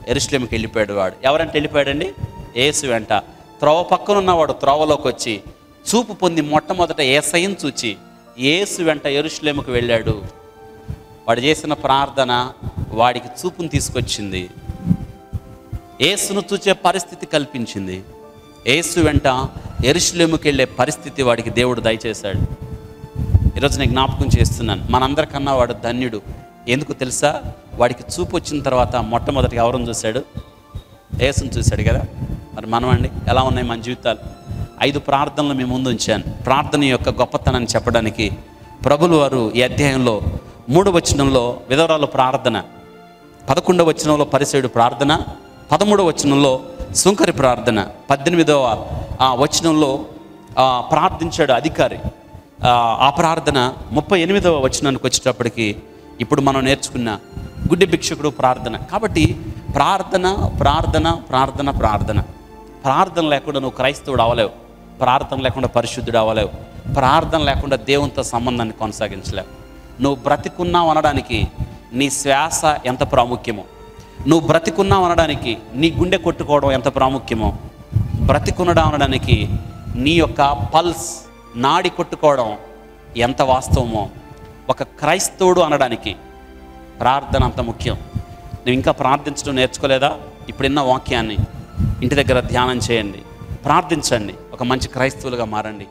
యెరూషలేముకి వెళ్ళిపోయాడు. వాడు ఎవరంటే వెళ్ళిపోయాడండి? యేసు వెంట. త్రోవ పక్కన ఉన్నవాడు త్రోవలోకి వచ్చి చూపు పొంది మొట్టమొదట యేసయ్యను చూచి యేసు వెంట యెరూషలేముకు వెళ్ళాడు. వాడు చేసిన ప్రార్థన వాడికి చూపును తీసుకొచ్చింది, యేసును చూచే పరిస్థితి కల్పించింది. యేసు వెంట యెరూషలేముకి వెళ్ళే పరిస్థితి వాడికి దేవుడు దయచేశాడు. ఈరోజు నేను జ్ఞాపకం చేస్తున్నాను, మనందరికన్నా వాడు ధన్యుడు. ఎందుకు తెలుసా? వాడికి చూపు వచ్చిన తర్వాత మొట్టమొదటిగా ఎవరిని చూశాడు? యేసును చూశాడు కదా. మరి మనం అండి ఎలా ఉన్నాయి మన జీవితాలు? 5 ప్రార్థనలు మీ ముందు ఉంచాను. ప్రార్థన యొక్క గొప్పతనాన్ని చెప్పడానికి ప్రభులు వారు ఈ అధ్యాయంలో 3వ వచనంలో విధవరాలు ప్రార్థన, 11వ వచనంలో పరిసయుడు ప్రార్థన, 13వ వచనంలో సుంకరి ప్రార్థన, 18వ వచనంలో ప్రార్థించాడు అధికారి. ఆ ప్రార్థన 38వ వచనానికి వచ్చేటప్పటికి ఇప్పుడు మనం నేర్చుకున్న గుడ్డి భిక్షకుడు ప్రార్థన. కాబట్టి ప్రార్థన ప్రార్థన ప్రార్థన ప్రార్థన. ప్రార్థన లేకుండా నువ్వు క్రైస్తవుడు అవ్వలేవు. ప్రార్థన లేకుండా పరిశుద్ధుడు అవ్వలేవు. ప్రార్థన లేకుండా దేవునితో సంబంధాన్ని కొనసాగించలేవు. నువ్వు బ్రతికున్నావు అనడానికి నీ శ్వాస ఎంత ప్రాముఖ్యమో, నువ్వు బ్రతికున్నావు అనడానికి నీ గుండె కొట్టుకోవడం ఎంత ప్రాముఖ్యమో, బ్రతికునడం అనడానికి నీ యొక్క పల్స్, నాడి కొట్టుకోవడం ఎంత వాస్తవమో, ఒక క్రైస్తవుడు అనడానికి ప్రార్థన అంత ముఖ్యం. నువ్వు ఇంకా ప్రార్థించడం నేర్చుకోలేదా? ఇప్పుడున్న వాక్యాన్ని ఇంటి దగ్గర ధ్యానం చేయండి, ప్రార్థించండి, ఒక మంచి క్రైస్తవులుగా మారండి.